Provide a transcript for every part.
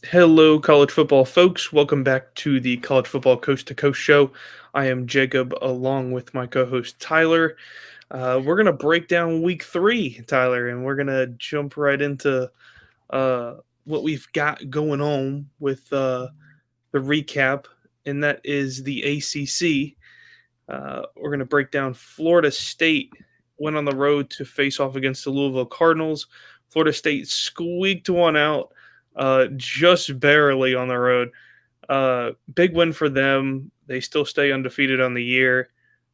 Hello, college football folks. Welcome back to the College Football Coast to Coast show. I am Jacob along with my co host Tyler. We're going to break down week three, Tyler, and we're going to jump right into uh, what we've got going on with the recap, and that is the ACC. We're going to break down Florida State went on the road to face off against the Louisville Cardinals. Florida State squeaked one out just barely on the road. Big win for them. They still stay undefeated on the year,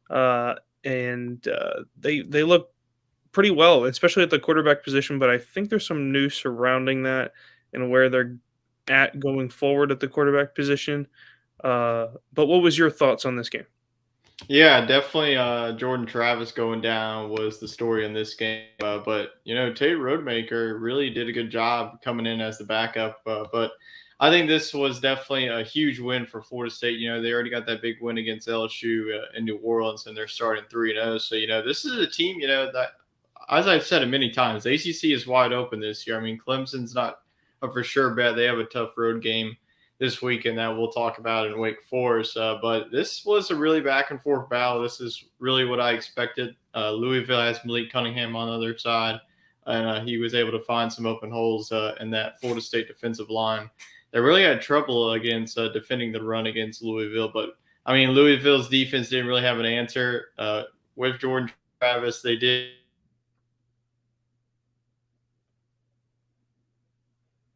and they look pretty well, especially at the quarterback position. But I think there's some news surrounding that and where they're at going forward at the quarterback position. But what was your thoughts on this game? Yeah, definitely. Jordan Travis going down was the story in this game. But Tate Rodemaker really did a good job coming in as the backup. But I think this was definitely a huge win for Florida State. They already got that big win against LSU in New Orleans, and they're starting 3-0. So this is a team that, as I've said it many times, the ACC is wide open this year. I mean, Clemson's not a for sure bet. They have a tough road game this weekend that we'll talk about in Wake Forest. But this was a really back and forth battle. This is really what I expected. Louisville has Malik Cunningham on the other side, and he was able to find some open holes in that Florida State defensive line. They really had trouble against defending the run against Louisville. But, I mean, Louisville's defense didn't really have an answer. With Jordan Travis, they did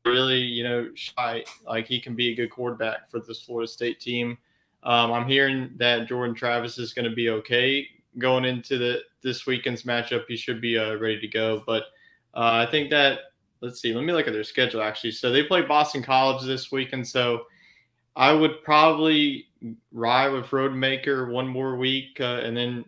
really, shy. Like he can be a good quarterback for this Florida State team. I'm hearing that Jordan Travis is going to be okay going into this weekend's matchup. He should be ready to go. But I think that let's see. Let me look at their schedule actually. So they play Boston College this weekend. So I would probably ride with Roadmaker one more week, and then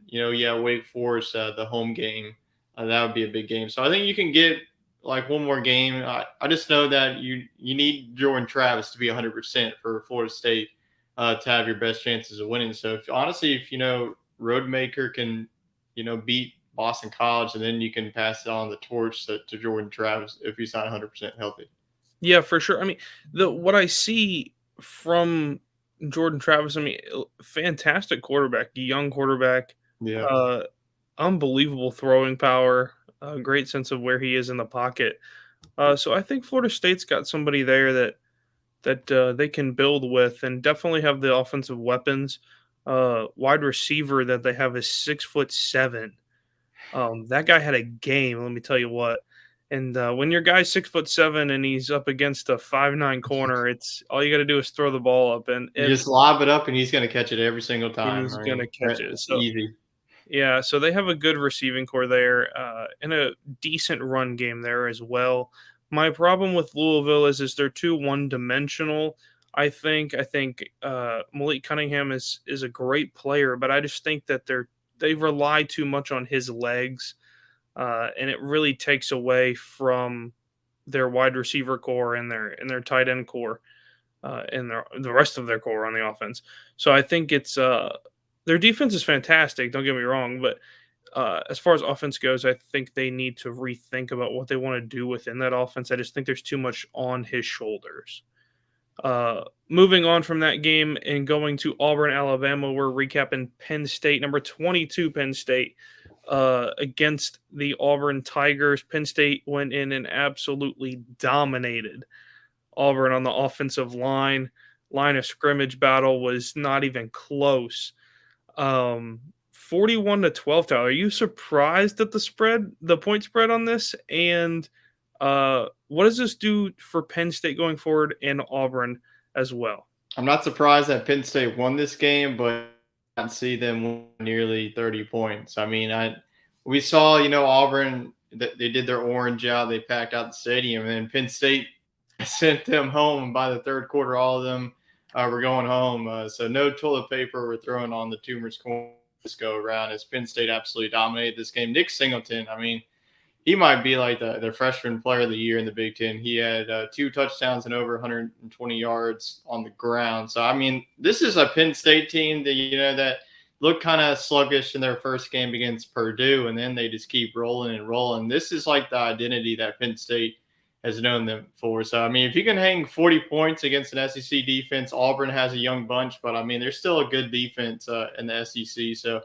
Wake Forest the home game. That would be a big game. So I think you can get like one more game. I just know that you need Jordan Travis to be 100% for Florida State to have your best chances of winning. So if Roadmaker can beat Boston College, and then you can pass it on the torch to Jordan Travis if he's not 100% healthy. Yeah, for sure. I mean, the what I see from Jordan Travis, I mean, fantastic quarterback, young quarterback, Yeah. uh, unbelievable throwing power, a great sense of where he is in the pocket. So I think Florida State's got somebody there that they can build with, and definitely have the offensive weapons. Wide receiver that they have is 6'7". That guy had a game, let me tell you what. And when your guy's 6'7" and he's up against a 5'9" corner, it's all you got to do is throw the ball up, and You just lob it up, and he's going to catch it every single time. he's I gonna mean, catch it. So easy. yeah, so they have a good receiving core there, and a decent run game there as well. My problem with Louisville is they're too one dimensional. I think Malik Cunningham is a great player, but I just think that they rely too much on his legs, and it really takes away from their wide receiver core and their tight end core, and the rest of their core on the offense. So I think it's their defense is fantastic. Don't get me wrong, but as far as offense goes, I think they need to rethink about what they want to do within that offense. I just think there's too much on his shoulders. Moving on from that game and going to Auburn, Alabama, we're recapping Penn State, number 22 Penn State, against the Auburn Tigers. Penn State went in and absolutely dominated Auburn on the offensive line. Line of scrimmage battle was not even close. 41-12. Tyler, are you surprised at the point spread on this? And what does this do for Penn State going forward and Auburn as well? I'm not surprised that Penn State won this game, but I didn't see them win nearly 30 points. I mean, we saw, Auburn, they did their orange out, they packed out the stadium, and then Penn State sent them home. By the third quarter, all of them were going home. So no toilet paper were thrown on the Tumors corner this go around as Penn State absolutely dominated this game. Nick Singleton, I mean, he might be like the freshman player of the year in the Big Ten. He had 2 touchdowns and over 120 yards on the ground. So, I mean, this is a Penn State team that looked kind of sluggish in their first game against Purdue, and then they just keep rolling and rolling. This is like the identity that Penn State has known them for. So, I mean, if you can hang 40 points against an SEC defense, Auburn has a young bunch, but I mean, they're still a good defense in the SEC. So,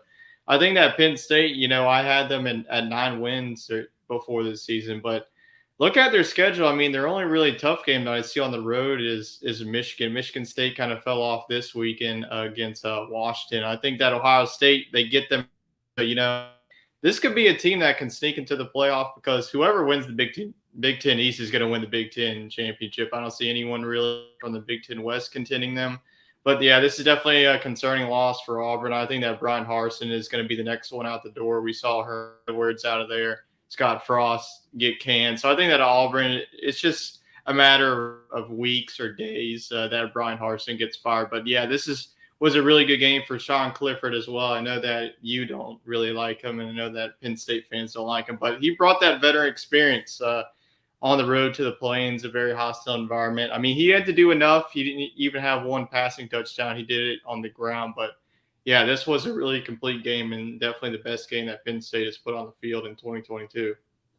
I think that Penn State, I had them at 9 wins before this season, but look at their schedule. I mean, their only really tough game that I see on the road is Michigan. Michigan State kind of fell off this weekend against Washington. I think that Ohio State, they get them, this could be a team that can sneak into the playoff because whoever wins the Big Ten East is going to win the Big Ten championship. I don't see anyone really from the Big Ten West contending them. But yeah, this is definitely a concerning loss for Auburn. I think that Brian Harsin is going to be the next one out the door. We saw Herm Edwards out of there. Scott Frost get canned. So I think that Auburn, it's just a matter of weeks or days that Brian Harsin gets fired. But yeah, was a really good game for Sean Clifford as well. I know that you don't really like him, and I know that Penn State fans don't like him, but he brought that veteran experience on the road to the Plains, a very hostile environment. I mean, he had to do enough. He didn't even have one passing touchdown. He did it on the ground. But, yeah, this was a really complete game and definitely the best game that Penn State has put on the field in 2022.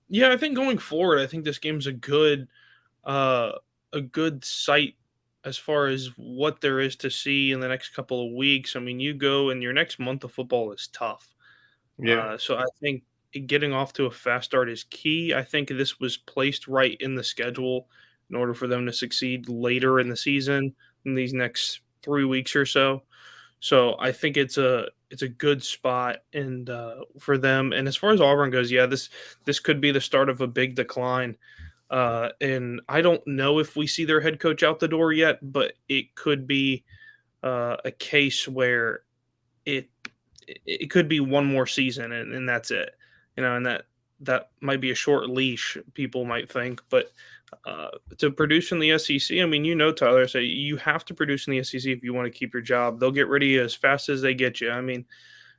Yeah, I think going forward, I think this game's a good sight as far as what there is to see in the next couple of weeks. I mean, you go and your next month of football is tough. Yeah. So I think getting off to a fast start is key. I think this was placed right in the schedule in order for them to succeed later in the season in these next 3 weeks or so. So I think it's a good spot and for them. And as far as Auburn goes, yeah, this could be the start of a big decline. And I don't know if we see their head coach out the door yet, but it could be a case where it could be one more season and that's it. And that might be a short leash, people might think, but to produce in the SEC, I mean, Tyler, so you have to produce in the SEC if you want to keep your job. They'll get rid of you as fast as they get you. I mean,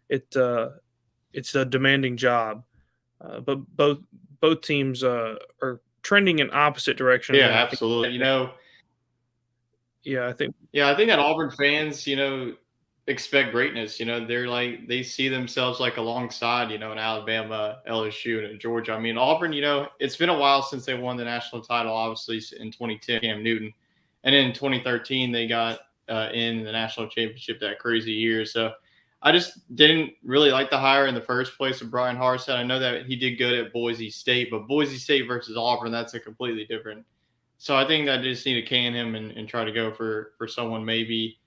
it's a demanding job, but both teams are trending in opposite directions. Yeah, absolutely. I think that Auburn fans, expect greatness. They see themselves like alongside, in Alabama, LSU, and Georgia. I mean, Auburn, it's been a while since they won the national title, obviously in 2010, Cam Newton. And in 2013, they got in the national championship that crazy year. So I just didn't really like the hire in the first place of Brian Harsin. I know that he did good at Boise State, but Boise State versus Auburn, that's a completely different. So I think that I just need to can him and try to go for someone maybe.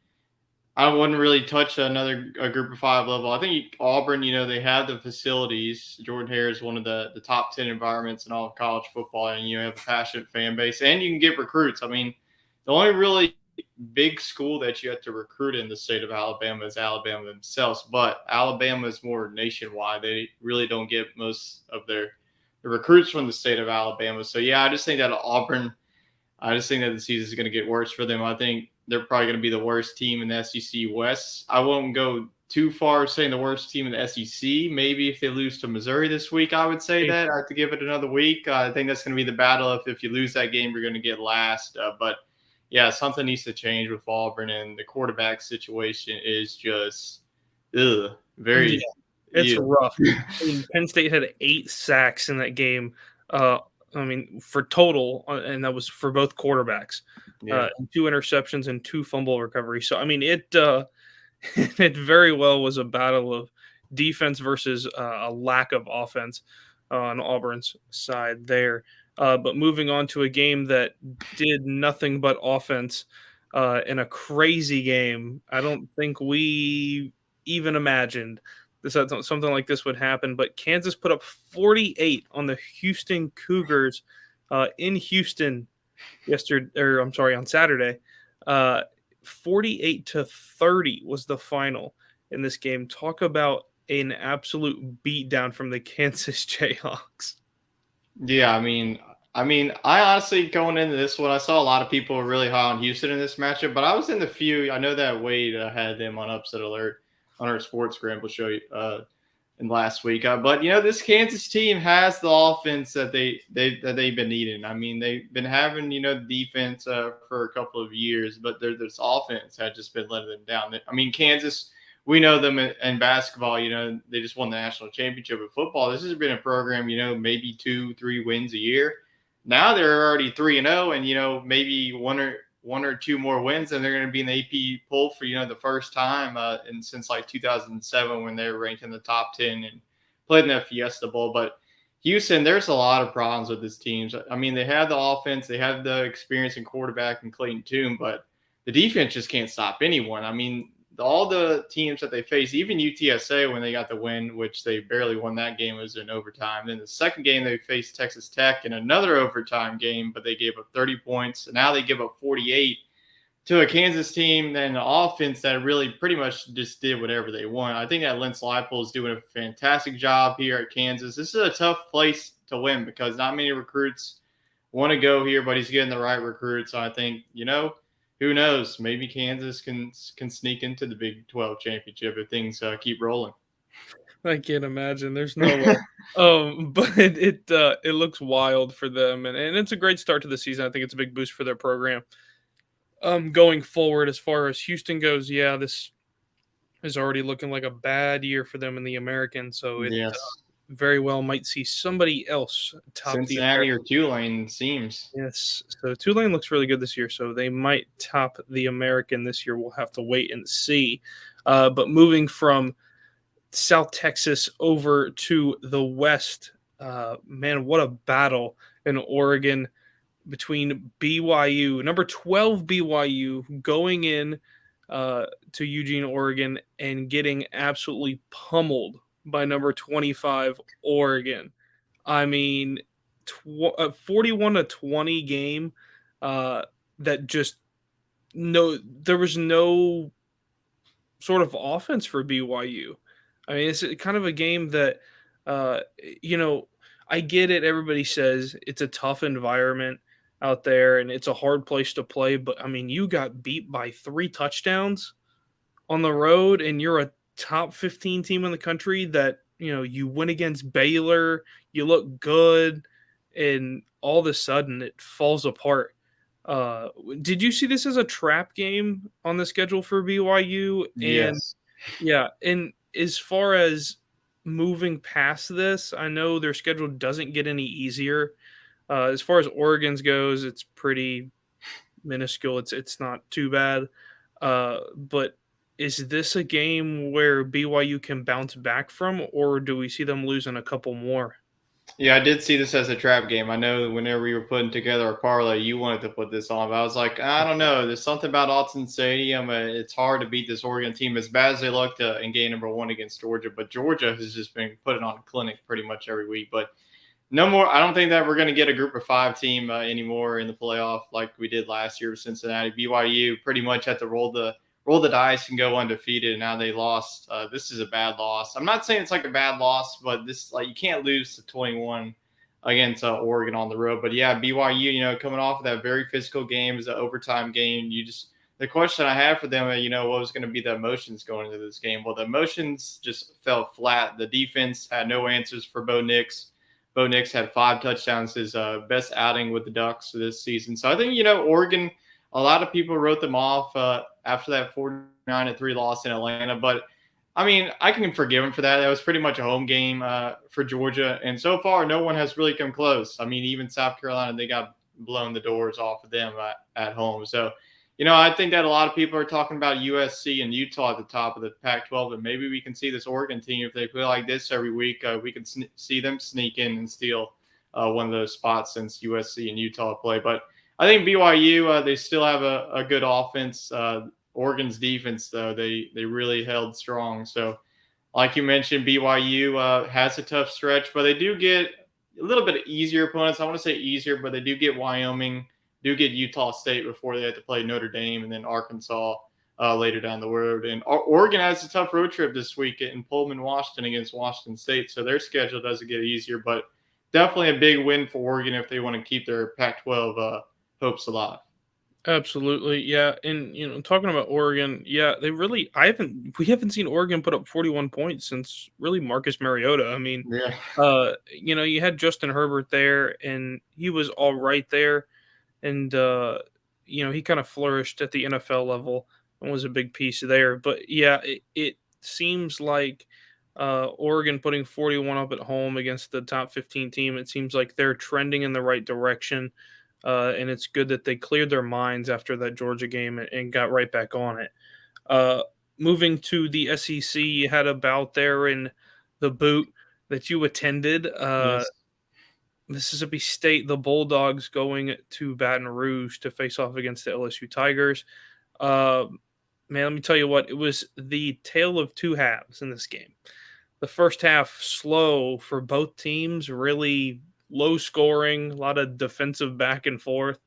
I wouldn't really touch a group of five level. I think Auburn, they have the facilities. Jordan Hare is one of the top 10 environments in all of college football, and you have a passionate fan base, and you can get recruits. I mean, the only really big school that you have to recruit in the state of Alabama is Alabama themselves, but Alabama is more nationwide. They really don't get most of the recruits from the state of Alabama. So, yeah, I just think that the season is going to get worse for them. I think they're probably going to be the worst team in the SEC West. I won't go too far saying the worst team in the SEC. Maybe if they lose to Missouri this week, I would say that. I have to give it another week. I think that's going to be the battle. If you lose that game, you're going to get last. But, yeah, something needs to change with Auburn, and the quarterback situation is just very it's rough. I mean, Penn State had 8 sacks in that game. For total, and that was for both quarterbacks. Yeah. 2 interceptions and 2 fumble recoveries. So, I mean, it very well was a battle of defense versus a lack of offense on Auburn's side there. But moving on to a game that did nothing but offense in a crazy game. I don't think we even imagined something like this would happen, but Kansas put up 48 on the Houston Cougars in Houston on Saturday. 48-30 was the final in this game. Talk about an absolute beatdown from the Kansas Jayhawks. Yeah, I mean, I honestly, going into this one, I saw a lot of people really high on Houston in this matchup, but I was in the few. I know that Wade had them on upset alert on our Sports Scramble show in last week. But this Kansas team has the offense that they've been needing. I mean, they've been having defense for a couple of years, but this offense had just been letting them down. I mean, Kansas, we know them in basketball. They just won the national championship. In football, this has been a program. Maybe 2-3 wins a year. now they're already 3-0, and maybe one or two more wins, and they're going to be in the AP poll for the first time and since like 2007 when they were ranked in the top 10 and played in that Fiesta Bowl. But Houston, there's a lot of problems with this team. I mean, they have the offense, they have the experience in quarterback and Clayton Tune, but the defense just can't stop anyone. I mean, all the teams that they face, even UTSA when they got the win, which they barely won that game, was in overtime. Then the second game they faced Texas Tech in another overtime game, but they gave up 30 points. And now they give up 48 to a Kansas team, then the offense that really pretty much just did whatever they want. I think that Lance Leipold is doing a fantastic job here at Kansas. This is a tough place to win because not many recruits want to go here, but he's getting the right recruits. So I think, who knows? Maybe Kansas can sneak into the Big 12 championship if things keep rolling. I can't imagine. There's no way. But it looks wild for them, and it's a great start to the season. I think it's a big boost for their program. Going forward, as far as Houston goes, yeah, this is already looking like a bad year for them in the American. So it Yes. very well might see somebody else top Cincinnati the or Tulane seems. Yes. So Tulane looks really good this year, so they might top the American this year. We'll have to wait and see. But moving from South Texas over to the West, man, what a battle in Oregon between BYU, number 12 BYU, going in to Eugene, Oregon, and getting absolutely pummeled by number 25 Oregon. I mean, 41-20 game that just there was no sort of offense for BYU. I mean, it's kind of a game that I get it. Everybody says it's a tough environment out there and it's a hard place to play, but I mean, you got beat by 3 touchdowns on the road and you're a top 15 team in the country that, you win against Baylor, you look good, and all of a sudden it falls apart. Did you see this as a trap game on the schedule for BYU? And Yes. yeah, and as far as moving past this, I know their schedule doesn't get any easier. As far as Oregon's goes, it's pretty minuscule. It's not too bad. But is this a game where BYU can bounce back from, or do we see them losing a couple more? Yeah, I did see this as a trap game. I know whenever we were putting together a parlay, you wanted to put this on, but I was like, I don't know. There's something about Autzen Stadium. It's hard to beat this Oregon team as bad as they looked in game number 1 against Georgia. But Georgia has just been putting on a clinic pretty much every week. But no more. I don't think that we're going to get a group of 5 team anymore in the playoff like we did last year with Cincinnati. BYU pretty much had to roll the dice and go undefeated, and now they lost. This is a bad loss. I'm not saying it's like a bad loss, but this you can't lose to 21 against Oregon on the road. But yeah, BYU, coming off of that very physical game, is an overtime game. The question I have for them, what was going to be the emotions going into this game? Well, the emotions just fell flat. The defense had no answers for Bo Nix. Bo Nix had 5 touchdowns, his best outing with the Ducks this season. So I think, Oregon, a lot of people wrote them off after that 49-3 loss in Atlanta. But, I mean, I can forgive them for that. That was pretty much a home game for Georgia. And so far, no one has really come close. I mean, even South Carolina, they got blown the doors off of them at home. So, I think that a lot of people are talking about USC and Utah at the top of the Pac-12, and maybe we can see this Oregon team, if they play like this every week, we can see them sneak in and steal one of those spots since USC and Utah play. But I think BYU, they still have a good offense. Oregon's defense, though, they really held strong. So, like you mentioned, BYU has a tough stretch, but they do get a little bit easier opponents. I want to say easier, but they do get Wyoming, do get Utah State before they have to play Notre Dame, and then Arkansas later down the road. And Oregon has a tough road trip this week in Pullman, Washington against Washington State, so their schedule doesn't get easier, but definitely a big win for Oregon if they want to keep their Pac-12 hopes alive. Absolutely, yeah. And talking about Oregon, yeah, we haven't seen Oregon put up 41 points since really Marcus Mariota. I mean, Yeah. You had Justin Herbert there, and he was all right there. And he kind of flourished at the NFL level and was a big piece there. But yeah, it seems like Oregon putting 41 up at home against the top 15 team. It seems like they're trending in the right direction, and it's good that they cleared their minds after that Georgia game and got right back on it. Uh, Moving to the SEC, you had a bout there in the boot that you attended. Yes. Mississippi State, the Bulldogs going to Baton Rouge to face off against the LSU Tigers. Uh, Man, let me tell you what, it was the tale of two halves in this game. The first half, slow for both teams, really low scoring, a lot of defensive back and forth,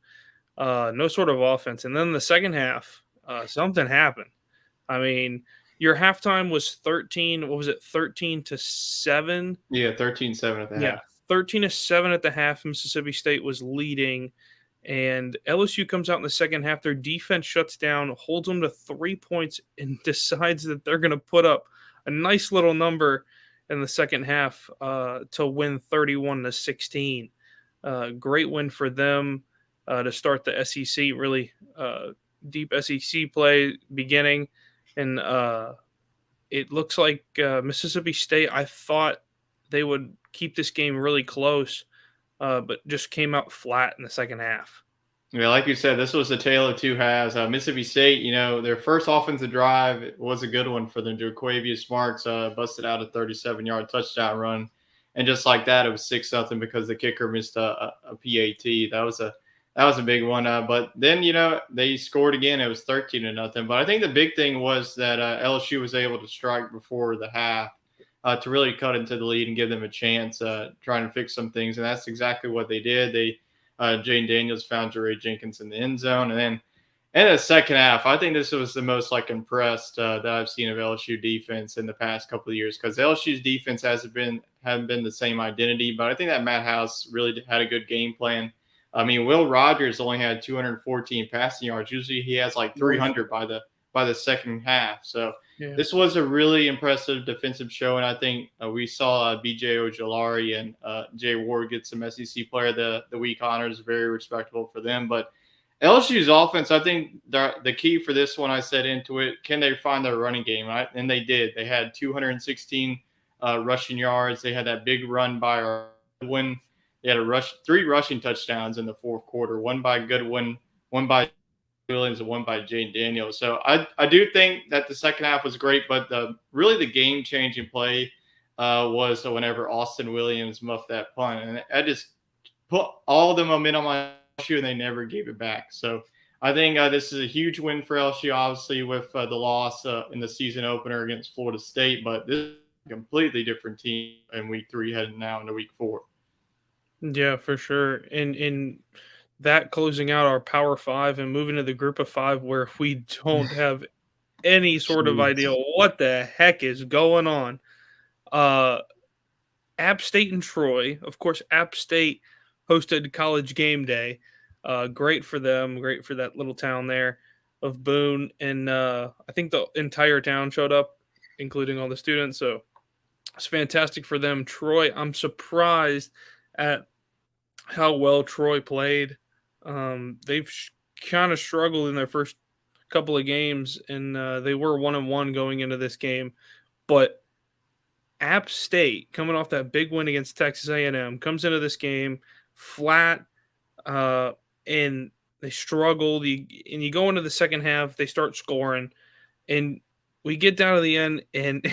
no sort of offense. And then the second half, something happened. I mean, your halftime was 13, what was it, 13-7? Yeah, 13-7 at the Yeah, half. 13-7 at the half. Mississippi State was leading, and LSU comes out in the second half. Their defense shuts down, holds them to 3 points, and decides that they're going to put up a nice little number in the second half to win 31-16. Great win for them to start the SEC. Really deep SEC play beginning, and it looks like Mississippi State. I thought they would keep this game really close, but just came out flat in the second half. Yeah, like you said, this was a tale of two halves. Mississippi State, their first offensive drive was a good one for them. Jaquavius Marks busted out a 37-yard touchdown run, and just like that, it was 6-0 because the kicker missed a PAT. That was a big one. But then they scored again. It was 13-0. But I think the big thing was that LSU was able to strike before the half to really cut into the lead and give them a chance trying to fix some things, and that's exactly what they did. Jane Daniels found Jeray Jenkins in the end zone. And then in the second half, I think this was the most impressed that I've seen of LSU defense in the past couple of years, because LSU's defense haven't been the same identity. But I think that Matt House really had a good game plan. I mean, Will Rogers only had 214 passing yards. Usually he has 300 by the second half. So Yeah. this was a really impressive defensive show, and I think we saw B.J. Ojolari and Jay Ward get some SEC Player of the Week honors. Very respectable for them. But LSU's offense, I think the key for this one, I said into it, can they find their running game? Right? And they did. They had 216 rushing yards. They had that big run by Goodwin. They had 3 rushing touchdowns in the fourth quarter, one by Goodwin, one by Williams, and one by Jane Daniels. So I do think that the second half was great, but really the game-changing play was whenever Austin Williams muffed that punt. And I just put all the momentum on LSU, and they never gave it back. So I think this is a huge win for LSU, obviously, with the loss in the season opener against Florida State. But this is a completely different team in week 3 heading now into week 4. Yeah, for sure. And in that closing out our Power Five and moving to the Group of Five, where we don't have any sort of idea Jeez. what the heck is going on. App State and Troy. Of course, App State hosted College Game Day. Great for them. Great for that little town there of Boone. And I think the entire town showed up, including all the students. So it's fantastic for them. Troy, I'm surprised at how well Troy played. They've kind of struggled in their first couple of games, and they were 1-1 going into this game. But App State, coming off that big win against Texas A&M, comes into this game flat, and they struggled. And you go into the second half, they start scoring, and we get down to the end, and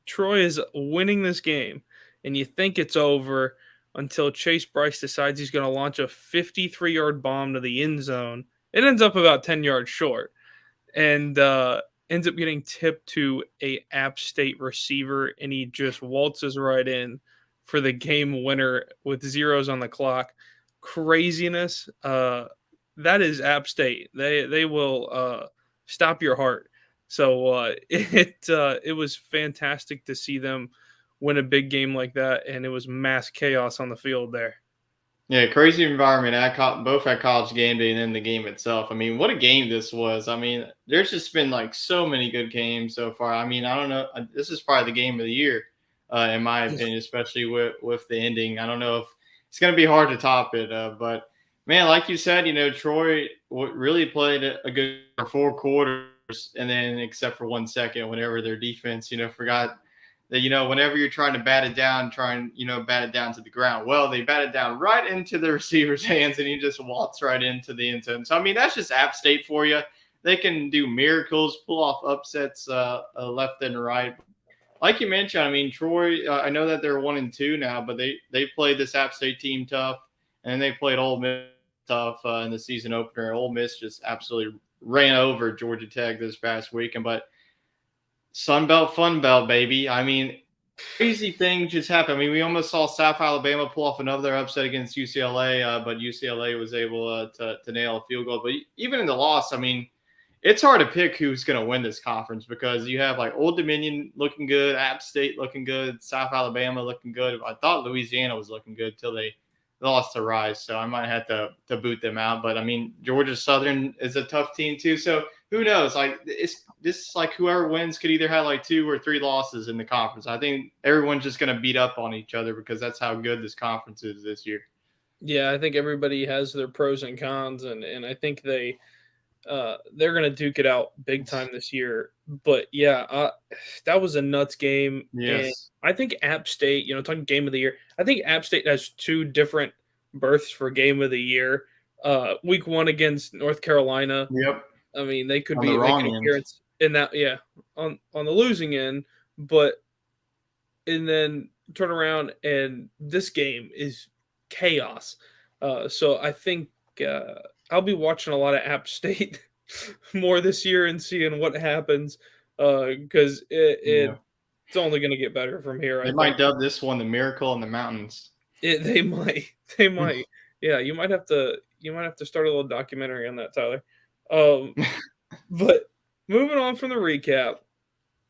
Troy is winning this game, and you think it's over until Chase Bryce decides he's going to launch a 53-yard bomb to the end zone. It ends up about 10 yards short, and ends up getting tipped to a App State receiver, and he just waltzes right in for the game winner with zeros on the clock. Craziness. That is App State. They will stop your heart. So it was fantastic to see them win a big game like that, and it was mass chaos on the field there. Yeah, crazy environment both at College Game Day and then the game itself. I mean, what a game this was. I mean, there's just been so many good games so far. I mean, I don't know. This is probably the game of the year, in my opinion, especially with the ending. I don't know if it's going to be hard to top it, but man, like you said, Troy really played a good 4 quarters, and then except for 1 second, whenever their defense, forgot that, whenever you're trying to bat it down, bat it down to the ground. Well, they bat it down right into the receiver's hands, and he just walks right into the end zone. So, I mean, that's just App State for you. They can do miracles, pull off upsets left and right. Like you mentioned, I mean, Troy, I know that they're 1-2 now, but they played this App State team tough, and they played Ole Miss tough in the season opener. Ole Miss just absolutely ran over Georgia Tech this past weekend. But Sun Belt, Fun Belt, baby. I mean, crazy things just happened. I mean, we almost saw South Alabama pull off another upset against UCLA, but UCLA was able to nail a field goal. But even in the loss, I mean, it's hard to pick who's going to win this conference because you have like Old Dominion looking good, App State looking good, South Alabama looking good. I thought Louisiana was looking good till they lost to Rice, so I might have to boot them out. But I mean, Georgia Southern is a tough team too, so who knows? Like it's this like whoever wins could either have like 2 or 3 losses in the conference. I think everyone's just going to beat up on each other because that's how good this conference is this year. Yeah, I think everybody has their pros and cons, and I think they're going to duke it out big time this year. But yeah, that was a nuts game. Yes. And I think App State, talking game of the year, I think App State has 2 different berths for game of the year. Week 1 against North Carolina. Yep. I mean, they could on be the making wrong an end. appearance in that, yeah, on the losing end. And then turn around and this game is chaos. So I think I'll be watching a lot of App State more this year and seeing what happens because it's only going to get better from here. They might dub this one the Miracle in the Mountains. They might. Yeah, you might have to start a little documentary on that, Tyler. But moving on from the recap,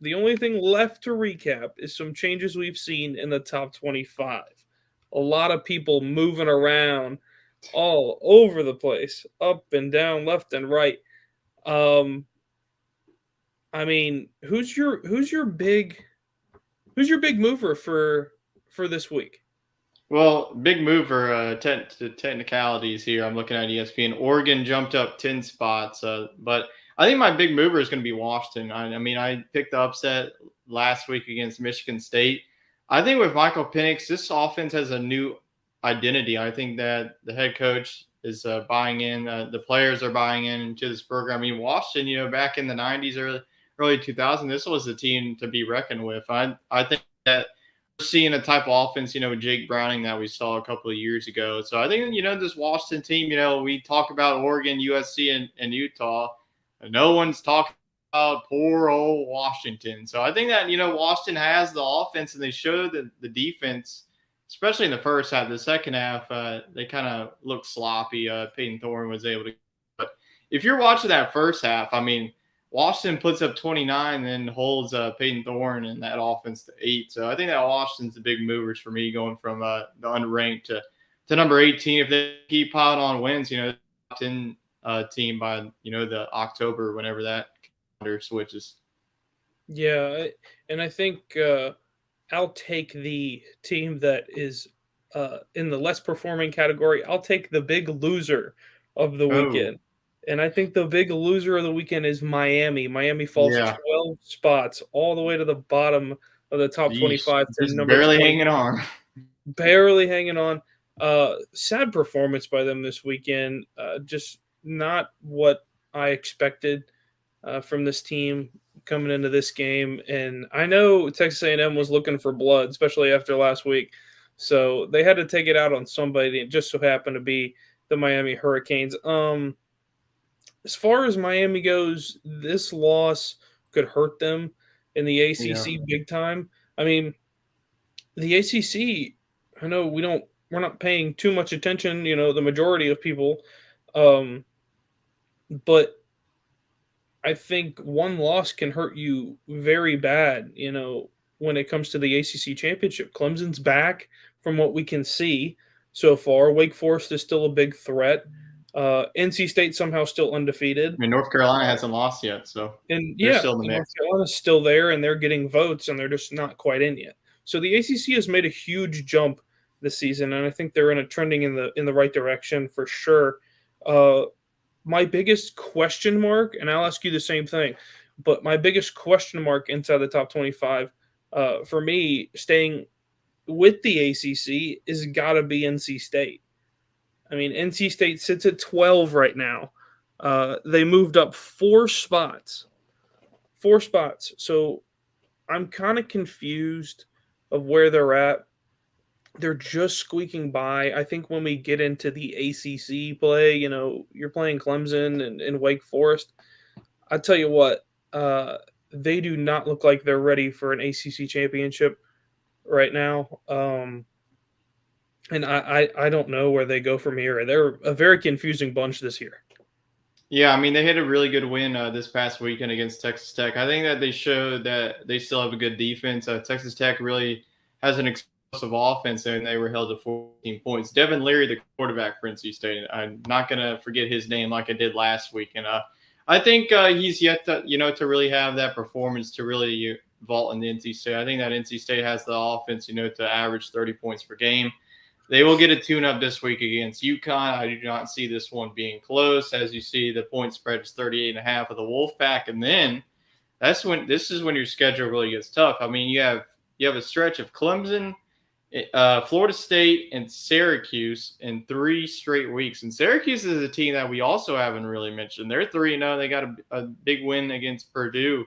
the only thing left to recap is some changes we've seen in the top 25. A lot of people moving around all over the place, up and down, left and right. I mean, who's your big mover for this week? Well, big mover, technicalities here. I'm looking at ESPN. Oregon jumped up 10 spots, but I think my big mover is going to be Washington. I mean, I picked the upset last week against Michigan State. I think with Michael Penix, this offense has a new identity. I think that the head coach is buying in. The players are buying into this program. I mean, Washington, back in the 90s, early 2000s, this was a team to be reckoned with. I think that we're seeing a type of offense, with Jake Browning that we saw a couple of years ago. So I think, this Washington team, we talk about Oregon, USC, and Utah. No one's talking about poor old Washington. So I think that, Washington has the offense, and they showed the defense, especially in the first half. The second half, they kind of looked sloppy. Peyton Thorne was able to. But if you're watching that first half, I mean, Washington puts up 29 and then holds Peyton Thorne and that offense to 8. So I think that Washington's the big movers for me, going from the unranked to number 18. If they keep piling on wins, top 10 team by the October, whenever that calendar switches. Yeah, and I think I'll take the team that is in the less performing category. I'll take the big loser of the weekend. And I think the big loser of the weekend is Miami. Miami falls 12 spots all the way to the bottom of the top 25 to number barely 20. hanging on. Barely hanging on. Sad performance by them this weekend. Just not what I expected from this team coming into this game. And I know Texas A&M was looking for blood, especially after last week. So they had to take it out on somebody. It just so happened to be the Miami Hurricanes. As far as Miami goes, this loss could hurt them in the ACC big time. I mean, the ACC, I know we're not paying too much attention, the majority of people. But I think one loss can hurt you very bad, when it comes to the ACC championship. Clemson's back from what we can see so far. Wake Forest is still a big threat. NC State somehow still undefeated. I mean, North Carolina hasn't lost yet, so they're still in the mix. North Carolina's still there, and they're getting votes, and they're just not quite in yet. So the ACC has made a huge jump this season, and I think they're trending in the right direction for sure. My biggest question mark, and I'll ask you the same thing, but my biggest question mark inside the top 25 For me, staying with the ACC is got to be NC State. I mean, NC State sits at 12 right now. They moved up 4 spots. 4 spots. So I'm kind of confused of where they're at. They're just squeaking by. I think when we get into the ACC play, you're playing Clemson and Wake Forest. I tell you what, they do not look like they're ready for an ACC championship right now. And I don't know where they go from here. They're a very confusing bunch this year. Yeah, I mean, they had a really good win this past weekend against Texas Tech. I think that they showed that they still have a good defense. Texas Tech really has an explosive offense, and they were held to 14 points. Devin Leary, the quarterback for NC State, I'm not going to forget his name like I did last week. And I think he's yet to really have that performance to really vault in the NC State. I think that NC State has the offense, to average 30 points per game. They will get a tune-up this week against UConn. I do not see this one being close. As you see, the point spread is 38.5 of the Wolfpack, and then this is when your schedule really gets tough. I mean, you have a stretch of Clemson, Florida State, and Syracuse in 3 straight weeks. And Syracuse is a team that we also haven't really mentioned. They're 3-0. They got a big win against Purdue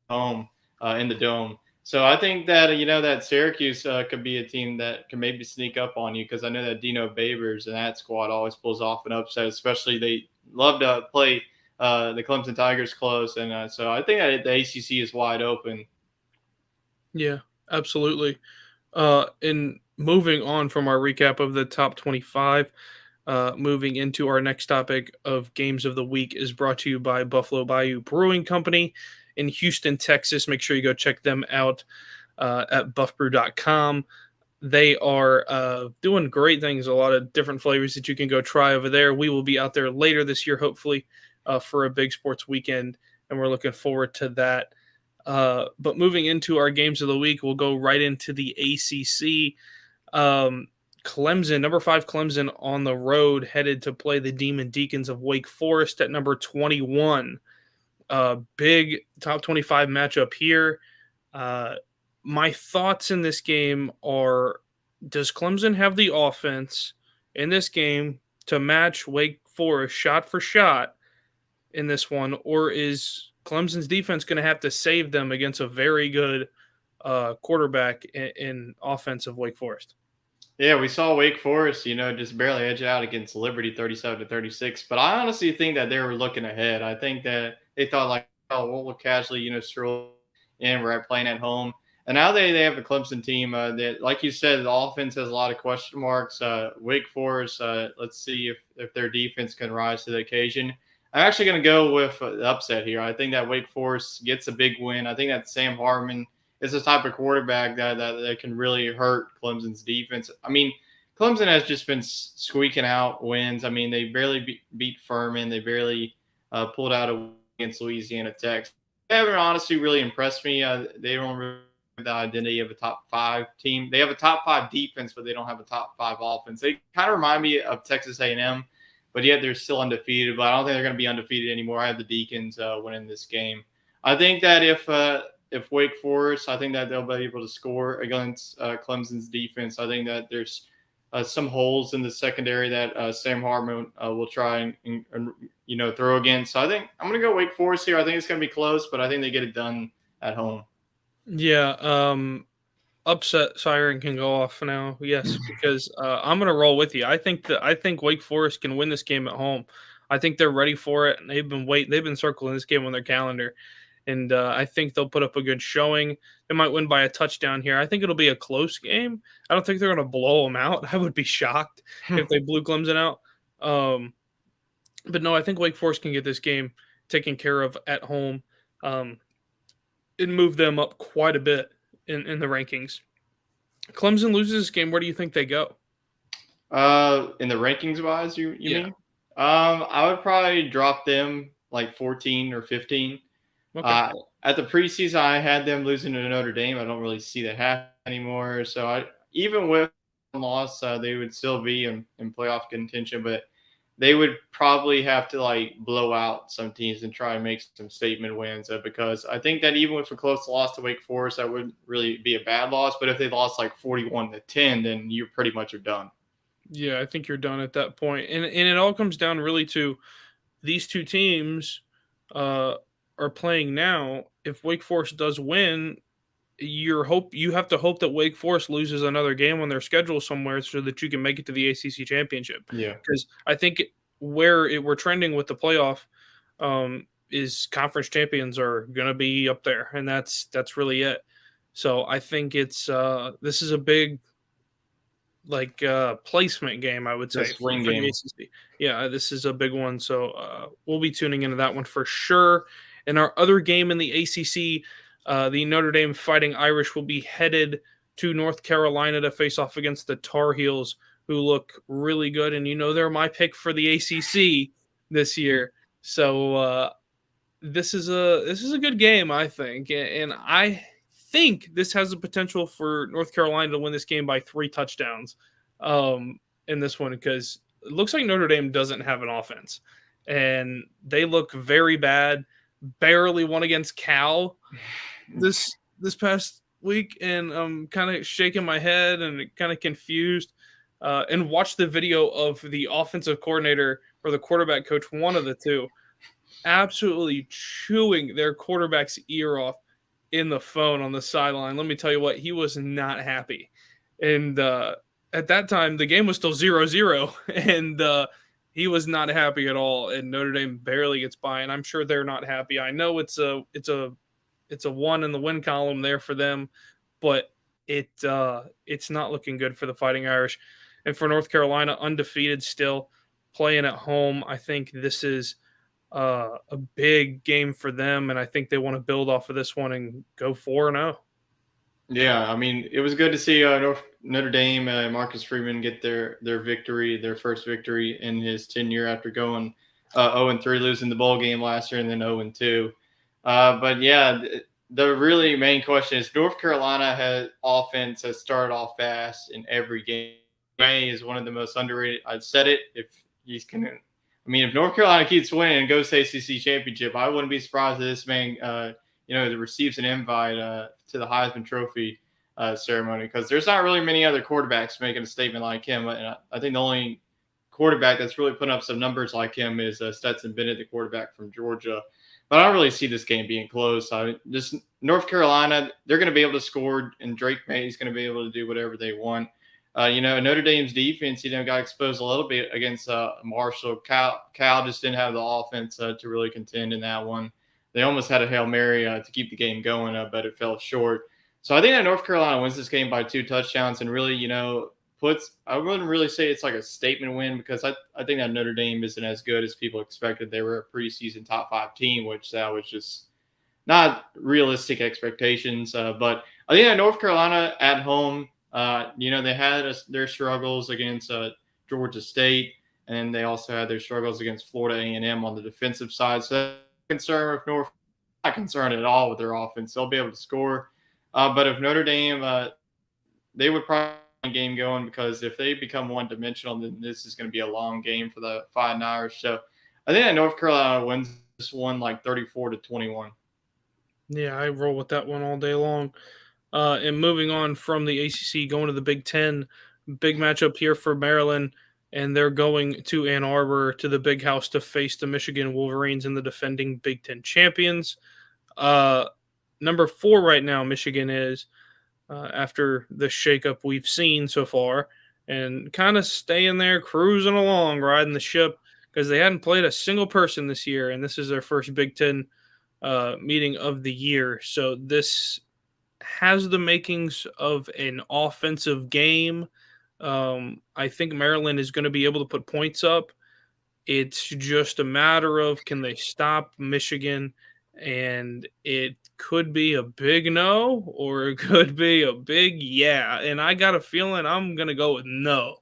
home in the Dome. So I think that, that Syracuse could be a team that can maybe sneak up on you, because I know that Dino Babers and that squad always pulls off an upset, especially they love to play the Clemson Tigers close. And so I think that the ACC is wide open. Yeah, absolutely. And moving on from our recap of the top 25, moving into our next topic of games of the week is brought to you by Buffalo Bayou Brewing Company in Houston, Texas. Make sure you go check them out at buffbrew.com. They are doing great things, a lot of different flavors that you can go try over there. We will be out there later this year, hopefully, for a big sports weekend, and we're looking forward to that. But moving into our games of the week, we'll go right into the ACC. Clemson, number 5 Clemson on the road, headed to play the Demon Deacons of Wake Forest at number 21. Big top 25 matchup here. My thoughts in this game are, does Clemson have the offense in this game to match Wake Forest shot for shot in this one, or is Clemson's defense going to have to save them against a very good quarterback in offense of Wake Forest? Yeah, we saw Wake Forest, just barely edge out against Liberty 37-36. But I honestly think that they were looking ahead. I think that they thought, like, oh, we'll casually, stroll in. We're playing at home. And now they have a Clemson team that, like you said, the offense has a lot of question marks. Wake Forest, let's see if their defense can rise to the occasion. I'm actually going to go with the upset here. I think that Wake Forest gets a big win. I think that Sam Hartman is the type of quarterback that can really hurt Clemson's defense. I mean, Clemson has just been squeaking out wins. I mean, they barely beat Furman. They barely pulled out a win against Louisiana Tech. They haven't honestly really impressed me. They don't really have the identity of a top 5 team. They have a top 5 defense, but they don't have a top 5 offense. They kind of remind me of Texas A&M, but yet they're still undefeated. But I don't think they're going to be undefeated anymore. I have the Deacons winning this game. I think that if Wake Forest, I think that they'll be able to score against Clemson's defense. I think that there's some holes in the secondary that Sam Hartman will try and throw against. So I think I'm going to go Wake Forest here. I think it's going to be close, but I think they get it done at home. Yeah, upset siren can go off now. Yes, because I'm going to roll with you. I think Wake Forest can win this game at home. I think they're ready for it, and they've been circling this game on their calendar. And I think they'll put up a good showing. They might win by a touchdown here. I think it'll be a close game. I don't think they're going to blow them out. I would be shocked if they blew Clemson out. But no, I think Wake Forest can get this game taken care of at home and move them up quite a bit in the rankings. Clemson loses this game. Where do you think they go? In the rankings wise, you mean? I would probably drop them like 14 or 15. Okay. At the preseason, I had them losing to Notre Dame. I don't really see that happen anymore. So even with one loss, they would still be in playoff contention. But they would probably have to like blow out some teams and try and make some statement wins because I think that even with a close loss to Wake Forest, that wouldn't really be a bad loss. But if they lost like 41-10, then you pretty much are done. Yeah, I think you're done at that point. And it all comes down really to these two teams uh, are playing now. If Wake Forest does win, you have to hope that Wake Forest loses another game on their schedule somewhere so that you can make it to the ACC championship. Yeah. Because I think we're trending with the playoff is conference champions are going to be up there, and that's really it. So I think it's this is a big placement game, I would say, This wing for the game. ACC. Yeah, this is a big one. So we'll be tuning into that one for sure. And our other game in the ACC, the Notre Dame Fighting Irish will be headed to North Carolina to face off against the Tar Heels, who look really good. And they're my pick for the ACC this year. So this is a good game, I think, and I think this has the potential for North Carolina to win this game by 3 touchdowns in this one, because it looks like Notre Dame doesn't have an offense, and they look very bad. Barely won against Cal this past week, and I'm kind of shaking my head and kind of confused. And watch the video of the offensive coordinator or the quarterback coach, one of the two, absolutely chewing their quarterback's ear off in the phone on the sideline. Let me tell you what, he was not happy. And at that time, the game was still 0-0, and he was not happy at all. And Notre Dame barely gets by, and I'm sure they're not happy. I know it's a 1 in the win column there for them, but it's not looking good for the Fighting Irish. And for North Carolina, undefeated still, playing at home, I think this is a big game for them, and I think they want to build off of this one and go 4-0. Yeah, I mean, it was good to see Notre Dame, Marcus Freeman get their victory, their first victory in his tenure after going 0-3, losing the bowl game last year, and then 0-2. But yeah, the really main question is North Carolina offense has started off fast in every game. May is one of the most underrated. I'd said it if he's gonna. I mean, if North Carolina keeps winning and goes to ACC championship, I wouldn't be surprised if this man, receives an invite to the Heisman Trophy ceremony, because there's not really many other quarterbacks making a statement like him. And I think the only quarterback that's really putting up some numbers like him is Stetson Bennett, the quarterback from Georgia. But I don't really see this game being close. Just North Carolina, they're going to be able to score, and Drake May is going to be able to do whatever they want. Notre Dame's defense, got exposed a little bit against Marshall. Cal just didn't have the offense to really contend in that one. They almost had a Hail Mary to keep the game going, but it fell short. So I think that North Carolina wins this game by 2 touchdowns and really, I wouldn't really say it's like a statement win, because I think that Notre Dame isn't as good as people expected. They were a preseason top 5 team, which that was just not realistic expectations. But I think that North Carolina at home, they had their struggles against Georgia State, and they also had their struggles against Florida A&M on the defensive side. So concerned with North, not concerned at all with their offense. They'll be able to score. But if Notre Dame, they would probably get a game going, because if they become one-dimensional, then this is going to be a long game for the Fighting Irish. So I think that North Carolina wins this one like 34-21. Yeah, I roll with that one all day long. And moving on from the ACC, going to the Big Ten, big matchup here for Maryland, and they're going to Ann Arbor to the Big House to face the Michigan Wolverines and the defending Big Ten champions. Number 4 right now, Michigan is, after the shakeup we've seen so far, and kind of staying there, cruising along, riding the ship, because they hadn't played a single person this year, and this is their first Big Ten meeting of the year. So this has the makings of an offensive game. I think Maryland is going to be able to put points up. It's just a matter of, can they stop Michigan? And it could be a big no, or it could be a big yeah. And I got a feeling I'm going to go with no.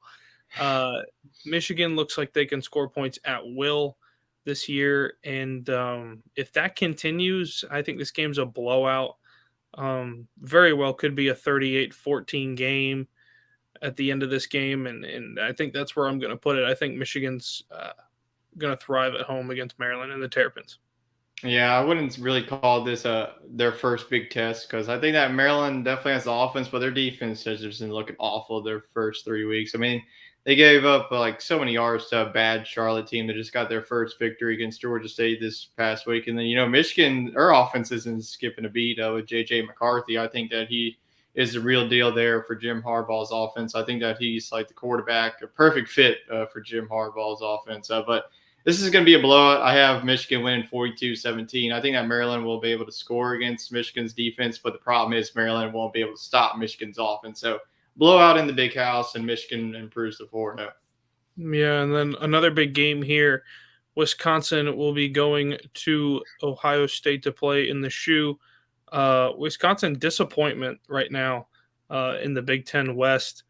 Michigan looks like they can score points at will this year. And if that continues, I think this game's a blowout. Very well could be a 38-14 game at the end of this game, and I think that's where I'm going to put it. I think Michigan's going to thrive at home against Maryland and the Terrapins. Yeah, I wouldn't really call this their first big test because I think that Maryland definitely has the offense, but their defense has just been looking awful their first 3 weeks. I mean, they gave up like so many yards to a bad Charlotte team that just got their first victory against Georgia State this past week, and then Michigan, their offense isn't skipping a beat with JJ McCarthy. I think that he is the real deal there for Jim Harbaugh's offense. I think that he's like the quarterback, a perfect fit for Jim Harbaugh's offense. But this is going to be a blowout. I have Michigan winning 42-17. I think that Maryland will be able to score against Michigan's defense, but the problem is Maryland won't be able to stop Michigan's offense. So blowout in the big house, and Michigan improves to 4-0. Yeah, and then another big game here. Wisconsin will be going to Ohio State to play in the shoe. Wisconsin disappointment right now in the Big Ten West.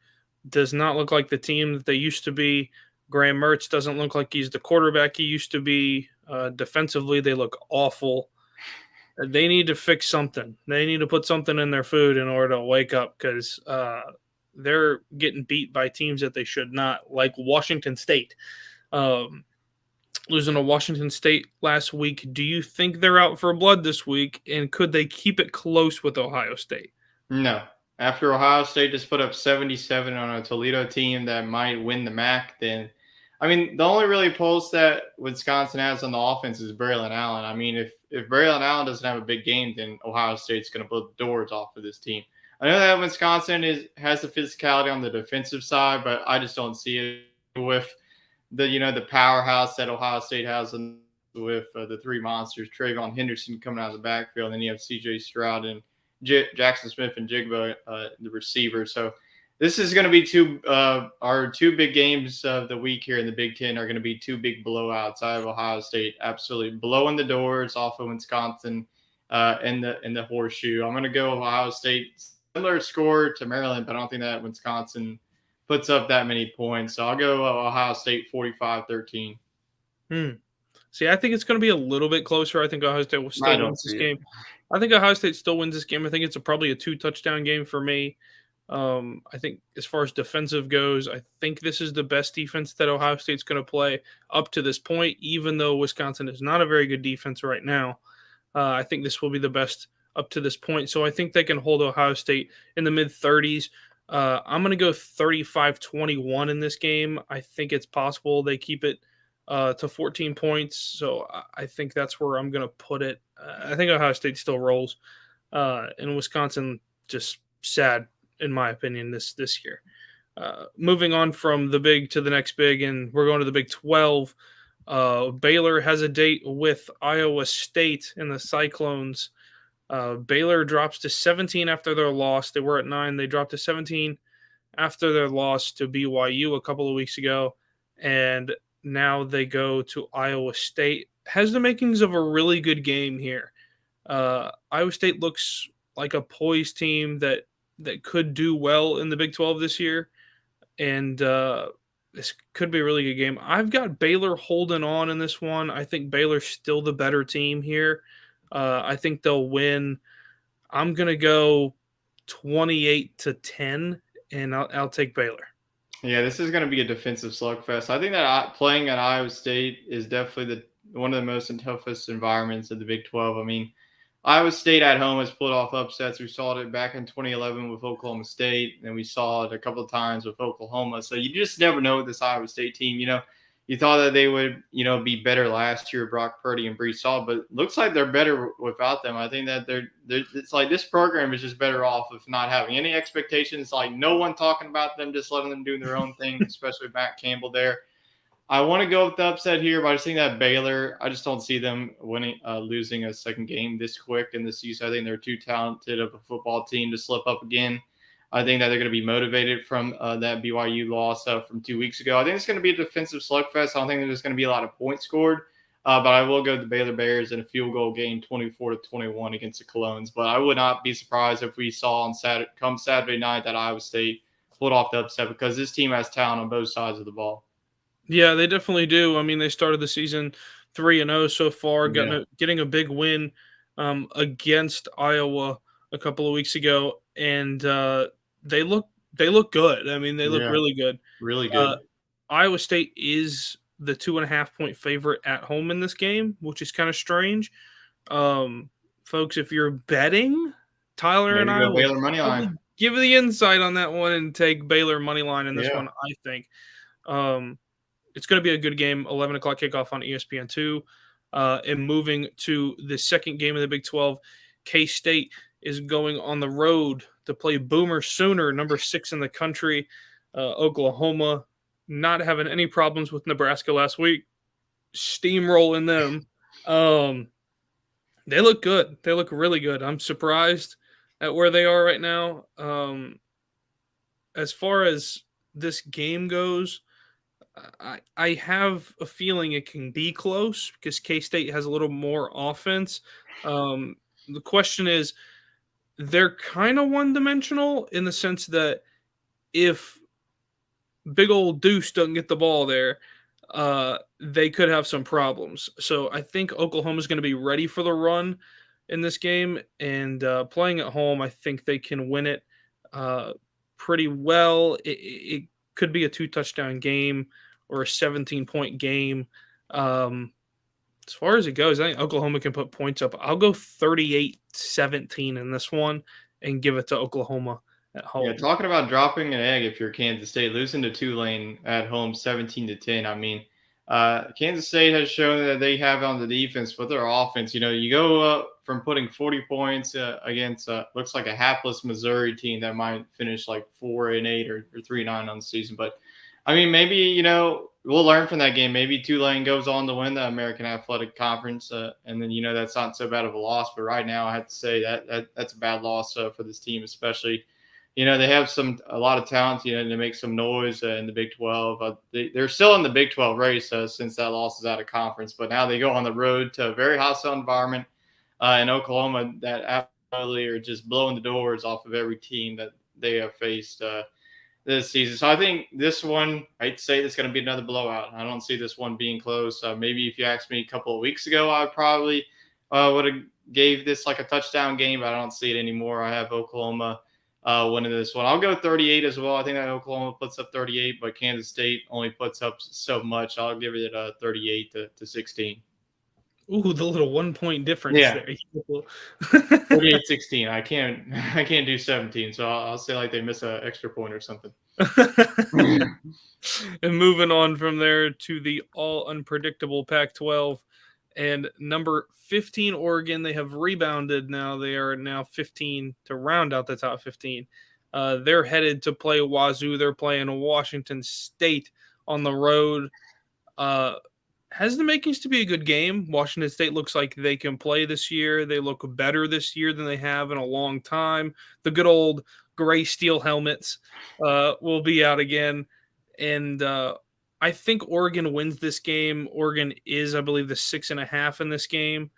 Does not look like the team that they used to be. Graham Mertz doesn't look like he's the quarterback he used to be. Defensively, they look awful. They need to fix something. They need to put something in their food in order to wake up because they're getting beat by teams that they should not, like Washington State. Losing to Washington State last week. Do you think they're out for blood this week, and could they keep it close with Ohio State? No. After Ohio State just put up 77 on a Toledo team that might win the MAC, then I mean, the only really pulse that Wisconsin has on the offense is Braylon Allen. I mean, if Braylon Allen doesn't have a big game, then Ohio State's going to blow the doors off of this team. I know that Wisconsin has the physicality on the defensive side, but I just don't see it with the powerhouse that Ohio State has with the three monsters, Trayvon Henderson coming out of the backfield, and then you have C.J. Stroud and Jackson Smith and Jigba, the receiver. So this is going to be our two big games of the week here in the Big Ten are going to be two big blowouts. I have Ohio State absolutely blowing the doors off of Wisconsin in the horseshoe. I'm going to go Ohio State, similar score to Maryland, but I don't think that Wisconsin puts up that many points. So I'll go Ohio State 45-13. See, I think it's going to be a little bit closer. I think Ohio State will still win this game. I think Ohio State still wins this game. I think it's probably a 2-touchdown game for me. I think as far as defensive goes, I think this is the best defense that Ohio State's going to play up to this point, even though Wisconsin is not a very good defense right now. I think this will be the best up to this point. So I think they can hold Ohio State in the mid-30s. I'm going to go 35-21 in this game. I think it's possible they keep it to 14 points. So I think that's where I'm going to put it. I think Ohio State still rolls. And Wisconsin just sad, in my opinion, this year. Moving on from the big to the next big, and we're going to the Big 12. Baylor has a date with Iowa State in the Cyclones. Baylor drops to 17 after their loss. They were at 9. They dropped to 17 after their loss to BYU a couple of weeks ago. And now they go to Iowa State. Has the makings of a really good game here. Iowa State looks like a poised team that could do well in the Big 12 this year. And this could be a really good game. I've got Baylor holding on in this one. I think Baylor's still the better team here. I think they'll win. I'm going to go 28-10, and I'll take Baylor. Yeah, this is going to be a defensive slugfest. I think that playing at Iowa State is definitely one of the most toughest environments of the Big 12. I mean, Iowa State at home has pulled off upsets. We saw it back in 2011 with Oklahoma State, and we saw it a couple of times with Oklahoma. So you just never know with this Iowa State team. You thought that they would, be better last year, Brock Purdy and Breece Hall, but it looks like they're better without them. I think that it's like this program is just better off of not having any expectations, like no one talking about them, just letting them do their own thing, especially with Matt Campbell there. I want to go with the upset here, but I just think that Baylor, I just don't see them losing a second game this quick in the season. I think they're too talented of a football team to slip up again. I think that they're going to be motivated from that BYU loss from 2 weeks ago. I think it's going to be a defensive slugfest. I don't think there's going to be a lot of points scored, but I will go with the Baylor Bears in a field goal game 24-21 against the Colognes. But I would not be surprised if we saw on Saturday night that Iowa State pulled off the upset because this team has talent on both sides of the ball. Yeah, they definitely do. I mean, they started the season 3-0 so far, getting a big win against Iowa a couple of weeks ago, and they look good. I mean, they look really good. Really good. Iowa State is the 2.5-point favorite at home in this game, which is kind of strange. Folks, if you're betting, Tyler and Maybe I go will Baylor money probably line. give the insight on that one and take Baylor money line in this Yeah. one, I think. Um, it's going to be a good game, 11 o'clock kickoff on ESPN2. And moving to the second game of the Big 12, K-State is going on the road to play Boomer Sooner, number 6 in the country. Oklahoma not having any problems with Nebraska last week, steamrolling them. They look good. They look really good. I'm surprised at where they are right now. As far as this game goes, I have a feeling it can be close because K-State has a little more offense. The question is, they're kind of one-dimensional in the sense that if big old Deuce doesn't get the ball there, they could have some problems. So I think Oklahoma's going to be ready for the run in this game, and playing at home, I think they can win it uh, pretty well. It could be a 2-touchdown game or a 17-point game. As far as it goes, I think Oklahoma can put points up. I'll go 38-17 in this one and give it to Oklahoma at Yeah, home. talking about dropping an egg if you're Kansas State, losing to Tulane at home 17-10. I mean, Kansas State has shown that they have on the defense, but their offense, you go up from putting 40 points against looks like a hapless Missouri team that might finish like 4-8 or 3-9 on the season. But I mean, maybe, we'll learn from that game. Maybe Tulane goes on to win the American Athletic Conference, and then, that's not so bad of a loss. But right now, I have to say that's a bad loss for this team, especially. They have a lot of talent, to make some noise in the Big 12. They're still in the Big 12 race since that loss is out of conference, but now they go on the road to a very hostile environment in Oklahoma that absolutely are just blowing the doors off of every team that they have faced this season. So I think this one, I'd say it's going to be another blowout. I don't see this one being close. Maybe if you asked me a couple of weeks ago, I probably would have gave this like a touchdown game, but I don't see it anymore. I have Oklahoma winning this one. I'll go 38 as well. I think that Oklahoma puts up 38, but Kansas State only puts up so much. I'll give it 38 to 16. Ooh, the little 1-point difference Yeah, there. 38-16. I can't do 17, so I'll say like they miss an extra point or something. And moving on from there to the all unpredictable Pac-12 and number 15 Oregon, they have rebounded now. They are now 15 to round out the top 15. They're headed to play Wazoo. They're playing Washington State on the road. Has the makings to be a good game. Washington State looks like they can play this year. They look better this year than they have in a long time. The good old gray steel helmets will be out again. And I think Oregon wins this game. Oregon is, I believe, the 6.5 in this game.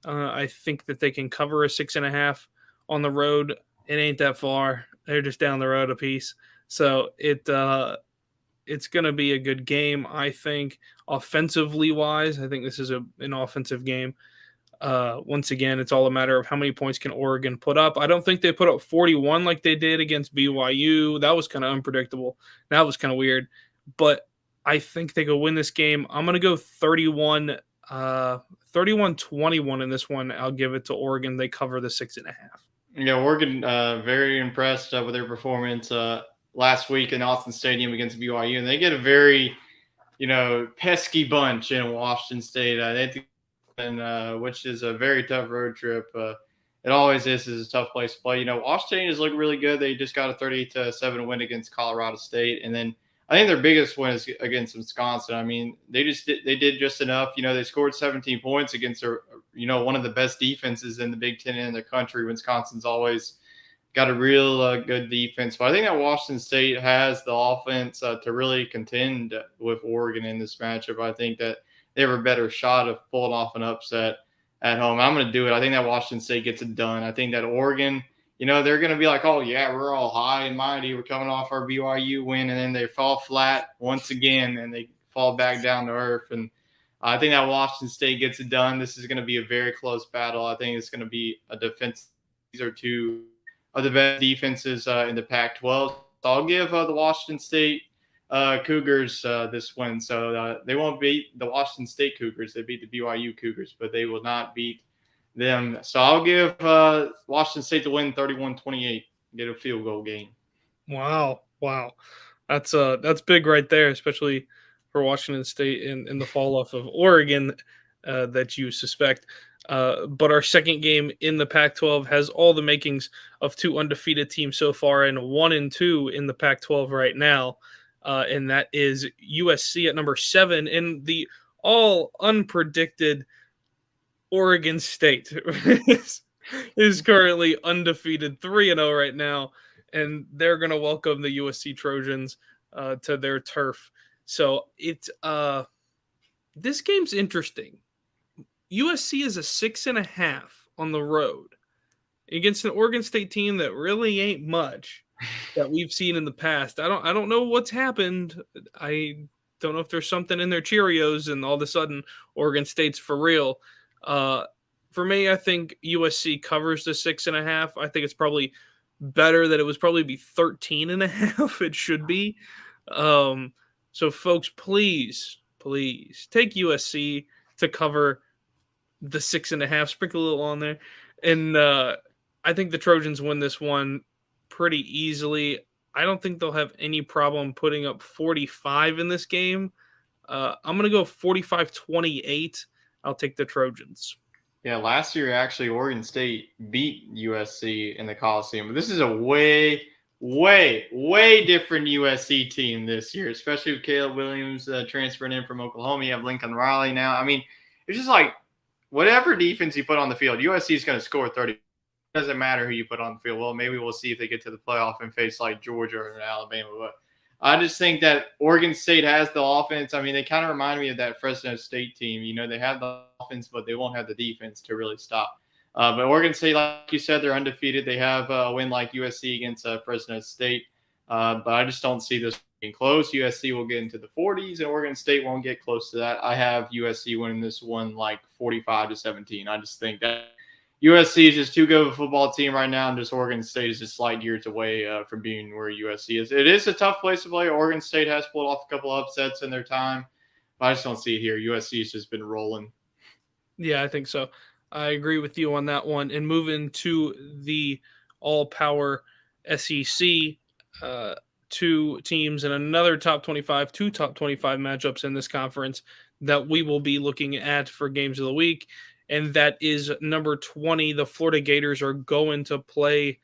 I think that they can cover a 6.5 on the road. It ain't that far. They're just down the road a piece. So it's going to be a good game, I think, offensively wise. I think this is an offensive game. Once again, it's all a matter of how many points can Oregon put up. I don't think they put up 41 like they did against BYU. That was kind of unpredictable. That was kind of weird. But I think they go win this game. I'm going to go 31-21 in this one. I'll give it to Oregon. They cover the 6.5. Yeah, Oregon very impressed with their performance last week in Austin Stadium against BYU, and they get a very, pesky bunch in Washington State. Which is a very tough road trip. It always is a tough place to play. Washington is looking really good. They just got a 38-7 win against Colorado State, and then I think their biggest win is against Wisconsin. I mean, they did just enough. They scored 17 points against one of the best defenses in the Big Ten in the country. Wisconsin's always got a real good defense, but I think that Washington State has the offense to really contend with Oregon in this matchup. I think that they have a better shot of pulling off an upset at home. I'm going to do it. I think that Washington State gets it done. I think that Oregon, they're going to be like, oh, yeah, we're all high and mighty. We're coming off our BYU win, and then they fall flat once again, and they fall back down to earth. And I think that Washington State gets it done. This is going to be a very close battle. I think it's going to be a defense. These are two of the best defenses in the Pac-12. So I'll give the Washington State Cougars this win. So they won't beat the Washington State Cougars. They beat the BYU Cougars, but they will not beat them. So I'll give Washington State to win 31-28, get a field goal game. Wow. That's big right there, especially for Washington State in the fall off of Oregon that you suspect. But our second game in the Pac-12 has all the makings of two undefeated teams so far, and 1-2 in the Pac-12 right now, and that is USC at number 7 and the all unpredicted Oregon State is currently undefeated 3-0 right now, and they're going to welcome the USC Trojans to their turf. So it's this game's interesting. USC is a 6.5 on the road against an Oregon State team that really ain't much that we've seen in the past. I don't know what's happened. I don't know if there's something in their Cheerios and all of a sudden Oregon State's for real. For me, I think USC covers the 6.5. I think it's probably better that it was probably be 13.5. It should be. So folks, please take USC to cover the 6.5, sprinkle a little on there. And I think the Trojans win this one pretty easily. I don't think they'll have any problem putting up 45 in this game. I'm going to go 45-28. I'll take the Trojans. Yeah, last year, actually, Oregon State beat USC in the Coliseum. This is a way different USC team this year, especially with Caleb Williams transferring in from Oklahoma. You have Lincoln Riley now. I mean, it's just like whatever defense you put on the field, USC is going to score 30. It doesn't matter who you put on the field. Well, maybe we'll see if they get to the playoff and face like Georgia or Alabama. But I just think that Oregon State has the offense. I mean, they kind of remind me of that Fresno State team. You know, they have the offense, but they won't have the defense to really stop. But Oregon State, like you said, they're undefeated. They have a win like USC against Fresno State. But I just don't see this being close. USC will get into the 40s, and Oregon State won't get close to that. I have USC winning this one like 45-17. I just think that USC is just too good of a football team right now, and just Oregon State is just slight years away from being where USC is. It is a tough place to play. Oregon State has pulled off a couple upsets in their time, but I just don't see it here. USC has just been rolling. Yeah, I think so. I agree with you on that one. And moving to the all-power SEC, two teams and another two top 25 matchups in this conference that we will be looking at for games of the week. And that is number 20. The Florida Gators are going to play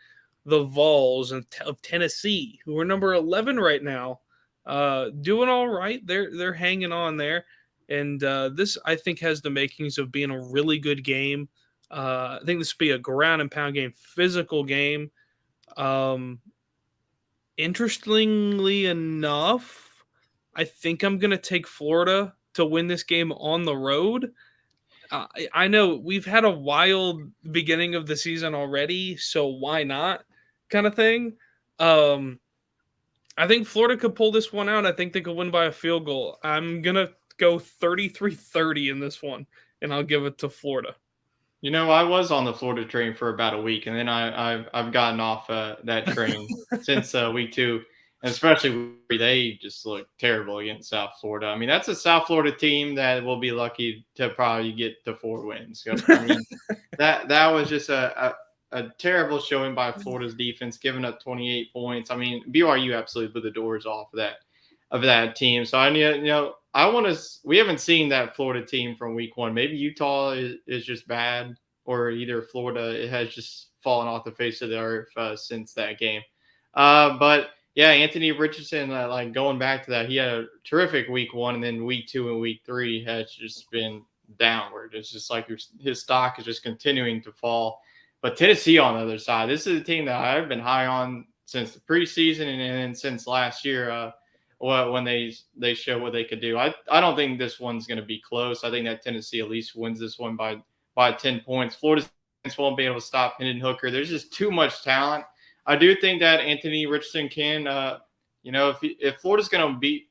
the Vols of Tennessee, who are number 11 right now. Doing all right. They're hanging on there. And this, I think, has the makings of being a really good game. I think this will be a ground and pound game, physical game. Interestingly enough, I think I'm going to take Florida to win this game on the road. I know we've had a wild beginning of the season already, so why not kind of thing. I think Florida could pull this one out. I think they could win by a field goal. I'm going to go 33-30 in this one, and I'll give it to Florida. You know, I was on the Florida train for about a week, and then I've gotten off that train since week 2. And especially they just look terrible against South Florida. I mean, that's a South Florida team that will be lucky to probably get to 4 wins. I mean, that was just a terrible showing by Florida's defense, giving up 28 points. I mean, BYU absolutely blew the doors off of that team. So we haven't seen that Florida team from week 1. Maybe Utah is just bad, or either Florida has just fallen off the face of the earth since that game. But yeah, Anthony Richardson, going back to that, he had a terrific week 1, and then week 2 and week 3 has just been downward. It's just like his stock is just continuing to fall. But Tennessee on the other side, this is a team that I've been high on since the preseason and since last year when they showed what they could do. I don't think this one's going to be close. I think that Tennessee at least wins this one by 10 points. Florida's defense won't be able to stop Hendon Hooker. There's just too much talent. I do think that Anthony Richardson can, if Florida's going to beat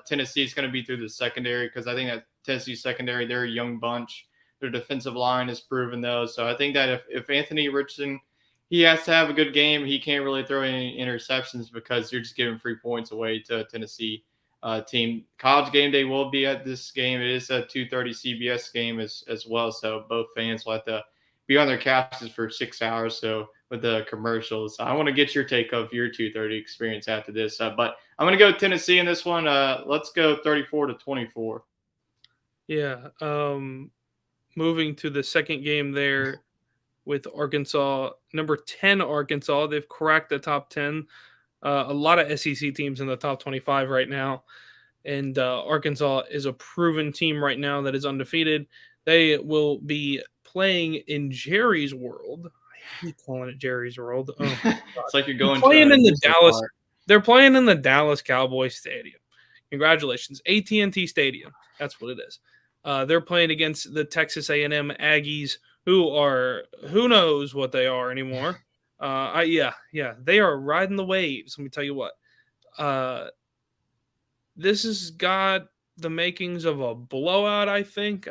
Tennessee, it's going to be through the secondary, because I think that Tennessee secondary, they're a young bunch. Their defensive line has proven those. So I think that if Anthony Richardson, he has to have a good game. He can't really throw any interceptions because you're just giving free points away to Tennessee team. College game day will be at this game. It is a 2:30 CBS game as well, so both fans will have to be on their couches for 6 hours. So with the commercials, I want to get your take of your 2:30 experience after this. But I'm going to go Tennessee in this one. Let's go 34-24. Yeah. Moving to the second game there with Arkansas, number 10 Arkansas. They've cracked the top 10. A lot of SEC teams in the top 25 right now. And Arkansas is a proven team right now that is undefeated. They will be playing in Jerry's World. I hate calling it Jerry's World. Oh, it's like you're going playing to in the Dallas. Park. They're playing in the Dallas Cowboys Stadium. Congratulations, AT&T Stadium. That's what it is. They're playing against the Texas A&M Aggies, who knows what they are anymore. Yeah, they are riding the waves. Let me tell you what. This has got the makings of a blowout. I think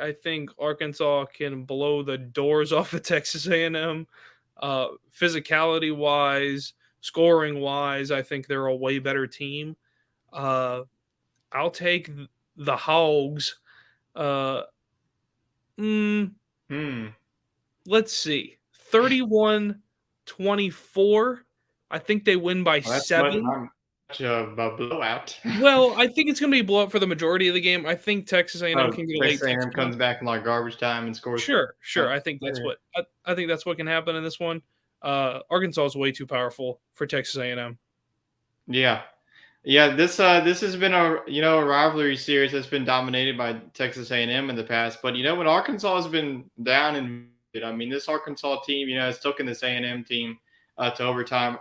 Arkansas can blow the doors off of Texas A&M. Physicality wise, scoring wise, I think they're a way better team. I'll take the Hogs. Let's see. 31-24. I think they win by 7. Much of a blowout. Well, I think it's going to be a blowout for the majority of the game. I think Texas A&M can get a late A&M comes back in like garbage time and scores. Sure. I think that's what I think that's what can happen in this one. Arkansas is way too powerful for Texas A&M. Yeah. This has been a rivalry series that's been dominated by Texas A&M in the past. But when Arkansas has been down and this Arkansas team has taken this A&M team to overtime.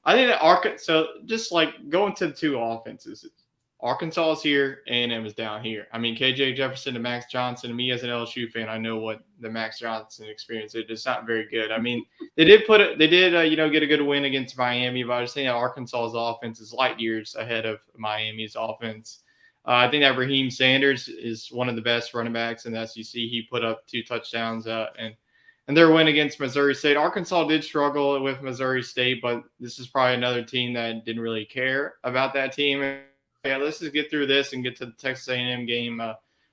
I think that Arkansas, just like going to the two offenses, Arkansas is here, A&M is down here. KJ Jefferson and Max Johnson, and me as an LSU fan, I know what the Max Johnson experience is. It's not very good. They did get a good win against Miami, but I just think that Arkansas's offense is light years ahead of Miami's offense. I think that Raheem Sanders is one of the best running backs in the SEC. He put up 2 touchdowns and their win against Missouri State. Arkansas did struggle with Missouri State, but this is probably another team that didn't really care about that team. Yeah, let's just get through this and get to the Texas A&M game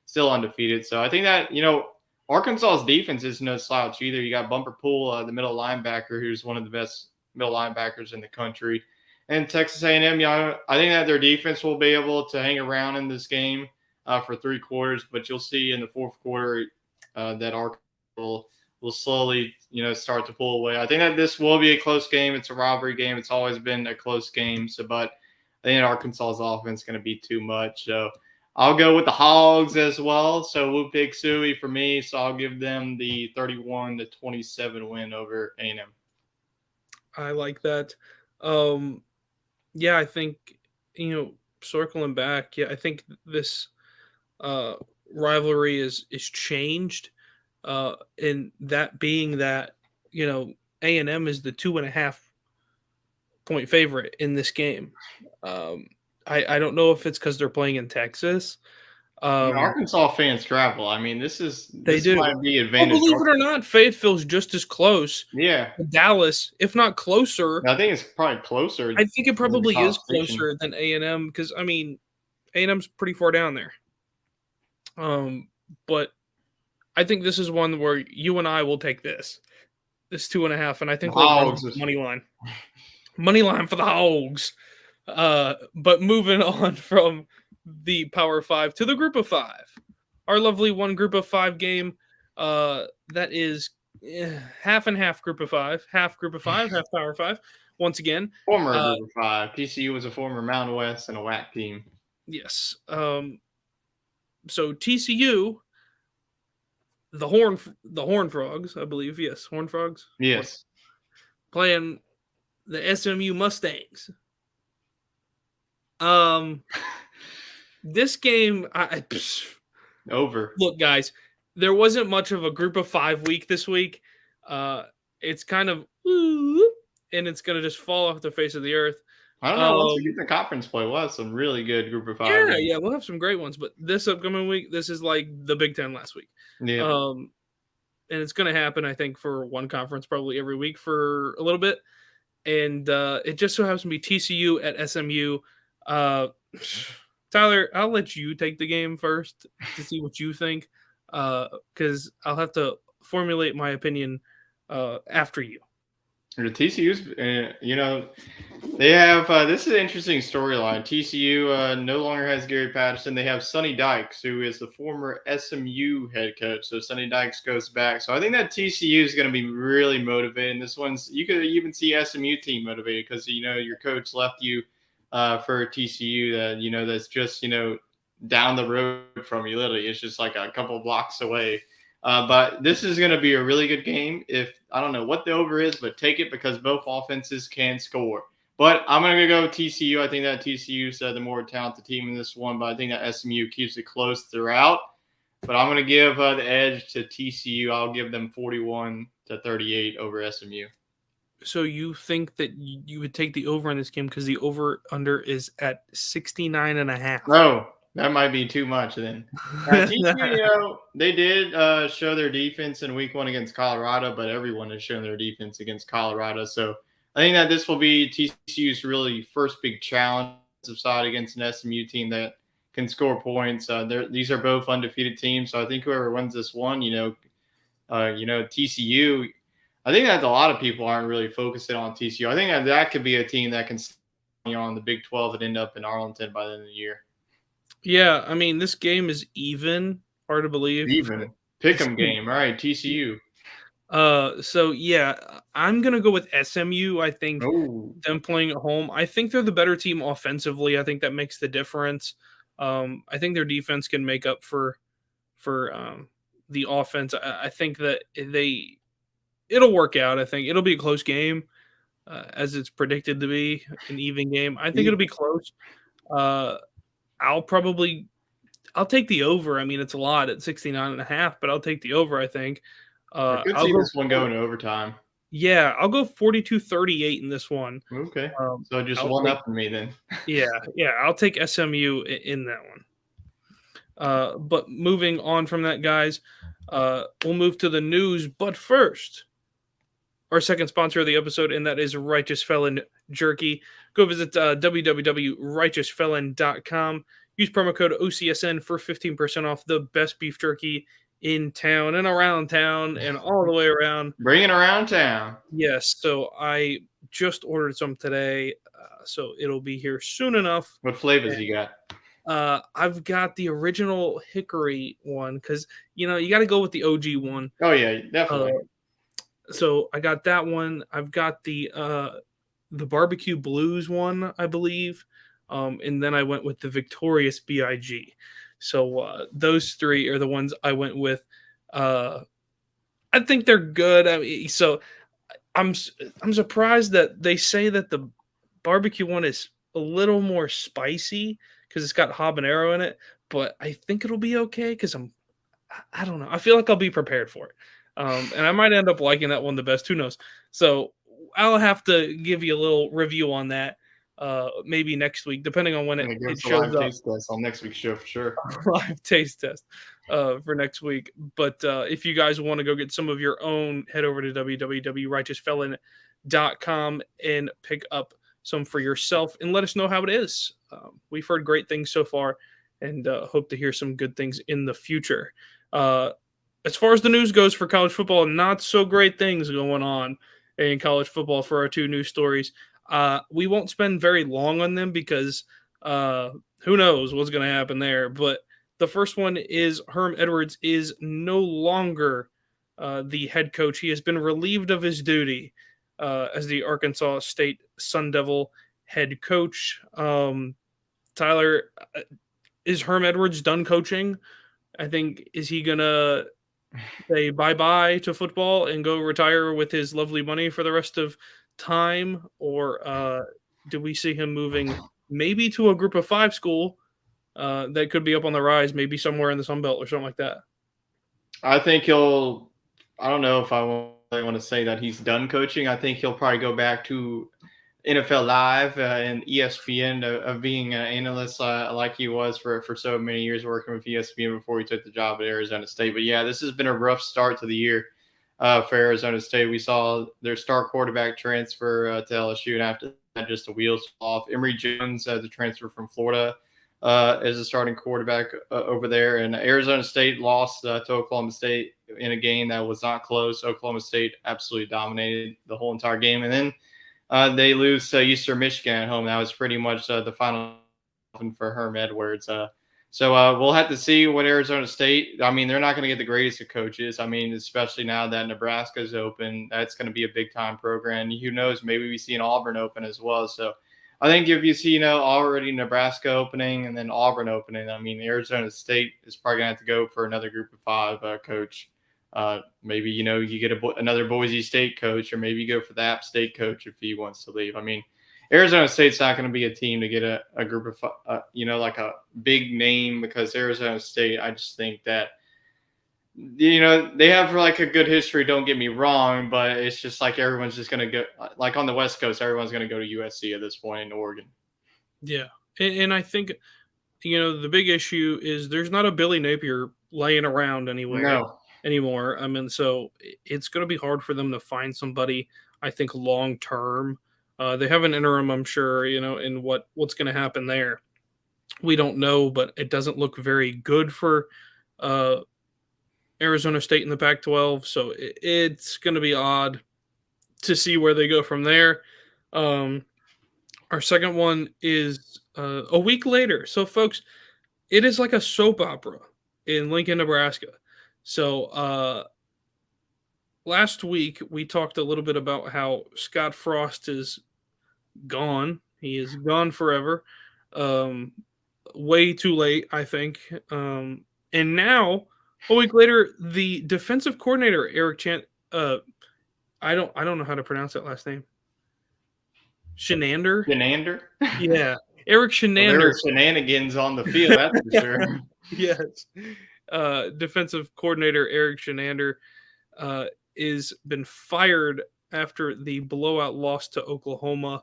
still undefeated. So I think that, Arkansas's defense is no slouch either. You got Bumper Poole, the middle linebacker, who's one of the best middle linebackers in the country. And Texas A&M, I think that their defense will be able to hang around in this game for 3 quarters, but you'll see in the fourth quarter that Arkansas will slowly, start to pull away. I think that this will be a close game. It's a rivalry game. It's always been a close game. But I think Arkansas's offense is going to be too much. So I'll go with the Hogs as well. So Whoop Big Suey for me. So I'll give them the 31-27 win over A&M. I like that. I think, circling back, I think this rivalry is changed. And that being that, A&M is the 2.5 point favorite in this game. I don't know if it's because they're playing in Texas. Arkansas fans travel. This do. Might be advantage. Well, believe it or not, Fayetteville's just as close. Yeah. To Dallas, if not closer. I think it's probably closer. I think it probably is closer than A&M because A&M's pretty far down there. But I think this is one where you and I will take this 2.5, and I think we'll money line. Money line for the Hogs. But moving on from the Power 5 to the Group of 5. Our lovely one Group of 5 game that is half and half Group of 5. Half Group of 5, half Power 5. Once again. Former Group of 5. TCU was a former Mountain West and a WAC team. Yes. So TCU... The Horn Frogs, I believe. Yes, Horn Frogs. Yes. Playing the SMU Mustangs. This game, over. Look, guys, there wasn't much of a Group of 5 week this week. It's kind of, and it's going to just fall off the face of the earth. I don't know. Once we get the conference play, we'll have some really good Group of 5. Yeah, we'll have some great ones. But this upcoming week, this is like the Big Ten last week. Yeah. And it's going to happen, I think, for one conference probably every week for a little bit. And it just so happens to be TCU at SMU. Tyler, I'll let you take the game first to see what you think, because I'll have to formulate my opinion after you. The TCU's, they have this is an interesting storyline. TCU no longer has Gary Patterson. They have Sonny Dykes, who is the former SMU head coach. So Sonny Dykes goes back. So I think that TCU is going to be really motivated. This one's you could even see SMU team motivated because your coach left you for TCU that's just down the road from you. Literally, it's just like a couple blocks away. But this is going to be a really good game. If I don't know what the over is, but take it because both offenses can score. But I'm going to go with TCU. I think that TCU is the more talented team in this one, but I think that SMU keeps it close throughout. But I'm going to give the edge to TCU. I'll give them 41-38 over SMU. So you think that you would take the over in this game because the over-under is at 69.5? No. That might be too much then. TCU, they did show their defense in week 1 against Colorado, but everyone has shown their defense against Colorado. So I think that this will be TCU's really first big challenge side against an SMU team that can score points. These are both undefeated teams, so I think whoever wins this one, TCU. I think that a lot of people aren't really focusing on TCU. I think that could be a team that can, on the Big 12 and end up in Arlington by the end of the year. Yeah, I mean, this game is even. Hard to believe. Even. Pick'em game. All right, TCU. So yeah, I'm gonna go with SMU. I think them playing at home. I think they're the better team offensively. I think that makes the difference. I think their defense can make up for the offense. I think that it'll work out. I think it'll be a close game, as it's predicted to be an even game. I think it'll be close. I'll take the over. I mean, it's a lot at 69.5, but I'll take the over, I think. I could see this one going to overtime. Yeah, I'll go 42-38 in this one. Okay. So just one up for me then. Yeah, I'll take SMU in that one. But moving on from that, guys, we'll move to the news. But first, our second sponsor of the episode, and that is Righteous Felon Jerky. Go visit www.righteousfelon.com. Use promo code OCSN for 15% off the best beef jerky in town and around town and all the way around. Bring it around town. Yes, so I just ordered some today, so it'll be here soon enough. What flavors you got? I've got the original hickory one because, you got to go with the OG one. Oh, yeah, definitely. So I got that one. I've got the barbecue blues one, I believe. And then I went with the Victorious BIG. So those three are the ones I went with. I think they're good. I mean, so I'm surprised that they say that the barbecue one is a little more spicy because it's got habanero in it. But I think it'll be okay because I don't know. I feel like I'll be prepared for it. And I might end up liking that one the best. Who knows? So I'll have to give you a little review on that. Maybe next week, depending on when it shows up. Taste test on next week's show for sure. Live taste test for next week. But if you guys want to go get some of your own, head over to www.righteousfelon.com and pick up some for yourself and let us know how it is. We've heard great things so far and hope to hear some good things in the future. As far as the news goes for college football, not so great things going on in college football for our two news stories. We won't spend very long on them because who knows what's going to happen there. But the first one is Herm Edwards is no longer the head coach. He has been relieved of his duty as the Arkansas State Sun Devil head coach. Tyler, is Herm Edwards done coaching? I think, is he going to say bye-bye to football and go retire with his lovely money for the rest of time, or do we see him moving maybe to a group of 5 school that could be up on the rise, maybe somewhere in the Sun Belt or something like that? I think I don't know if I want to say that he's done coaching. I think he'll probably go back to NFL Live and ESPN of being an analyst like he was for so many years working with ESPN before he took the job at Arizona State. But yeah, this has been a rough start to the year. For Arizona State, we saw their star quarterback transfer to LSU, and after that, just the wheels fall off. Emory Jones, the transfer from Florida, as a starting quarterback over there. And Arizona State lost to Oklahoma State in a game that was not close. Oklahoma State absolutely dominated the whole entire game. And then they lose to Eastern Michigan at home. That was pretty much the final for Herm Edwards. So we'll have to see what Arizona State. I mean, they're not going to get the greatest of coaches. I mean, especially now that Nebraska is open, that's going to be a big time program. Who knows? Maybe we see an Auburn open as well. So I think if you see, already Nebraska opening and then Auburn opening, I mean, Arizona State is probably going to have to go for another Group of Five coach. Maybe, you get another Boise State coach, or maybe you go for the App State coach if he wants to leave. I mean, Arizona State's not going to be a team to get a group of, like a big name, because Arizona State, I just think that, they have like a good history, don't get me wrong, but it's just like everyone's just going to go, like on the West Coast, everyone's going to go to USC at this point in Oregon. Yeah. And I think, the big issue is there's not a Billy Napier laying around anymore. I mean, so it's going to be hard for them to find somebody, I think, long term. They have an interim, I'm sure, in what's going to happen there. We don't know, but it doesn't look very good for Arizona State in the Pac-12. So it's going to be odd to see where they go from there. Our second one is a week later. So, folks, it is like a soap opera in Lincoln, Nebraska. So last week we talked a little bit about how Scott Frost is gone. He is gone forever. Way too late, I think. And now, a week later, the defensive coordinator, Eric I don't know how to pronounce that last name. Shenander? Yeah. Eric Shenander. Well, there were shenanigans on the field, that's for sure. Yes. Defensive coordinator Eric Shenander is been fired after the blowout loss to Oklahoma.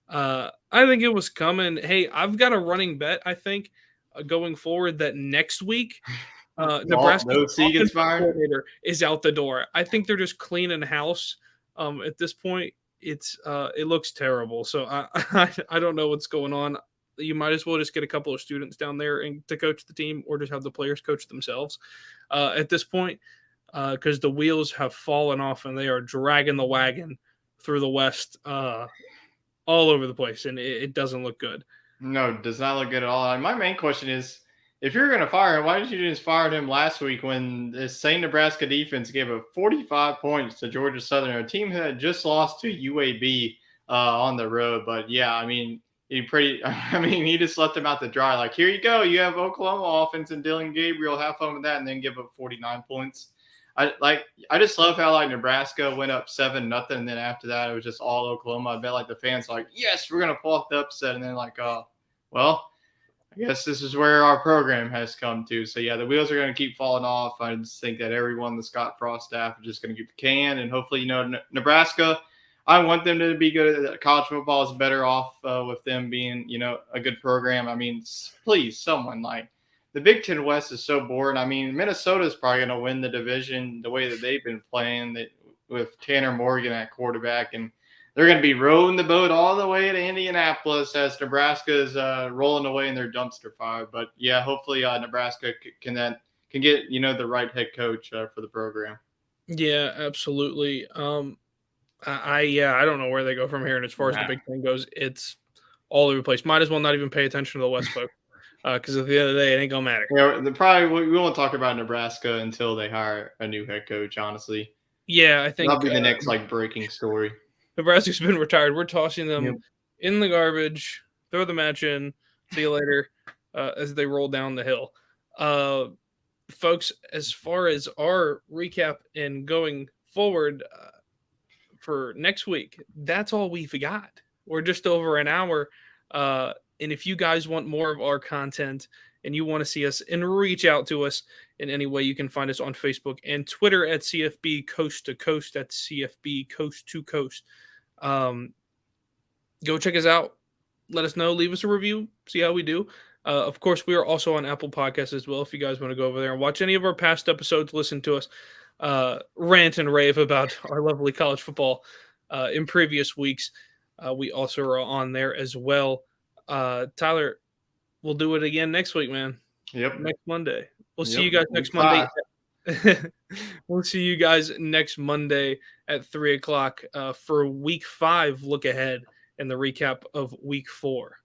I think it was coming. Hey, I've got a running bet, I think, going forward, that next week Nebraska's offensive coordinator is out the door. I think they're just cleaning house. At this point, it looks terrible. So I don't know what's going on. You might as well just get a couple of students down there and to coach the team, or just have the players coach themselves at this point, because the wheels have fallen off and they are dragging the wagon through the West all over the place, and it doesn't look good. No, it does not look good at all. And my main question is, if you're going to fire him, why did you just fire him last week when the same Nebraska defense gave up 45 points to Georgia Southern, a team that had just lost to UAB on the road? But yeah, I mean, he just let them out to dry. Like, here you go. You have Oklahoma offense and Dylan Gabriel, have fun with that, and then give up 49 points. I just love how Nebraska went up 7-0, and then after that it was just all Oklahoma. I bet the fans yes, we're gonna pull off the upset, and then well, I guess this is where our program has come to. So yeah, the wheels are gonna keep falling off. I just think that everyone, the Scott Frost staff, are just gonna get the can, and hopefully Nebraska. I want them to be good. College football is better off with them being a good program. I mean, please, someone the Big Ten West is so boring. I mean, Minnesota is probably going to win the division the way that they've been playing, with Tanner Morgan at quarterback. And they're going to be rowing the boat all the way to Indianapolis as Nebraska is rolling away in their dumpster fire. But, yeah, hopefully Nebraska can get, the right head coach for the program. Yeah, absolutely. I don't know where they go from here. And as far as the Big Ten goes, it's all over the place. Might as well not even pay attention to the West folks. Because at the end of the day, it ain't gonna matter. Yeah, we won't talk about Nebraska until they hire a new head coach. Honestly, yeah, I think that'll be the next breaking story. Nebraska's been retired. We're tossing them in the garbage. Throw the match in. See you later. As they roll down the hill, folks. As far as our recap and going forward for next week, that's all we've got. We're just over an hour. And if you guys want more of our content and you want to see us and reach out to us in any way, you can find us on Facebook and Twitter at CFB Coast to Coast. That's CFB Coast to Coast. Go check us out. Let us know. Leave us a review. See how we do. Of course, we are also on Apple Podcasts as well. If you guys want to go over there and watch any of our past episodes, listen to us rant and rave about our lovely college football in previous weeks. We also are on there as well. Tyler, we'll do it again next week, man. Yep. Next Monday. We'll see Yep. you guys Week next Monday. 5. We'll see you guys next Monday at 3 o'clock for week 5 look ahead and the recap of week 4.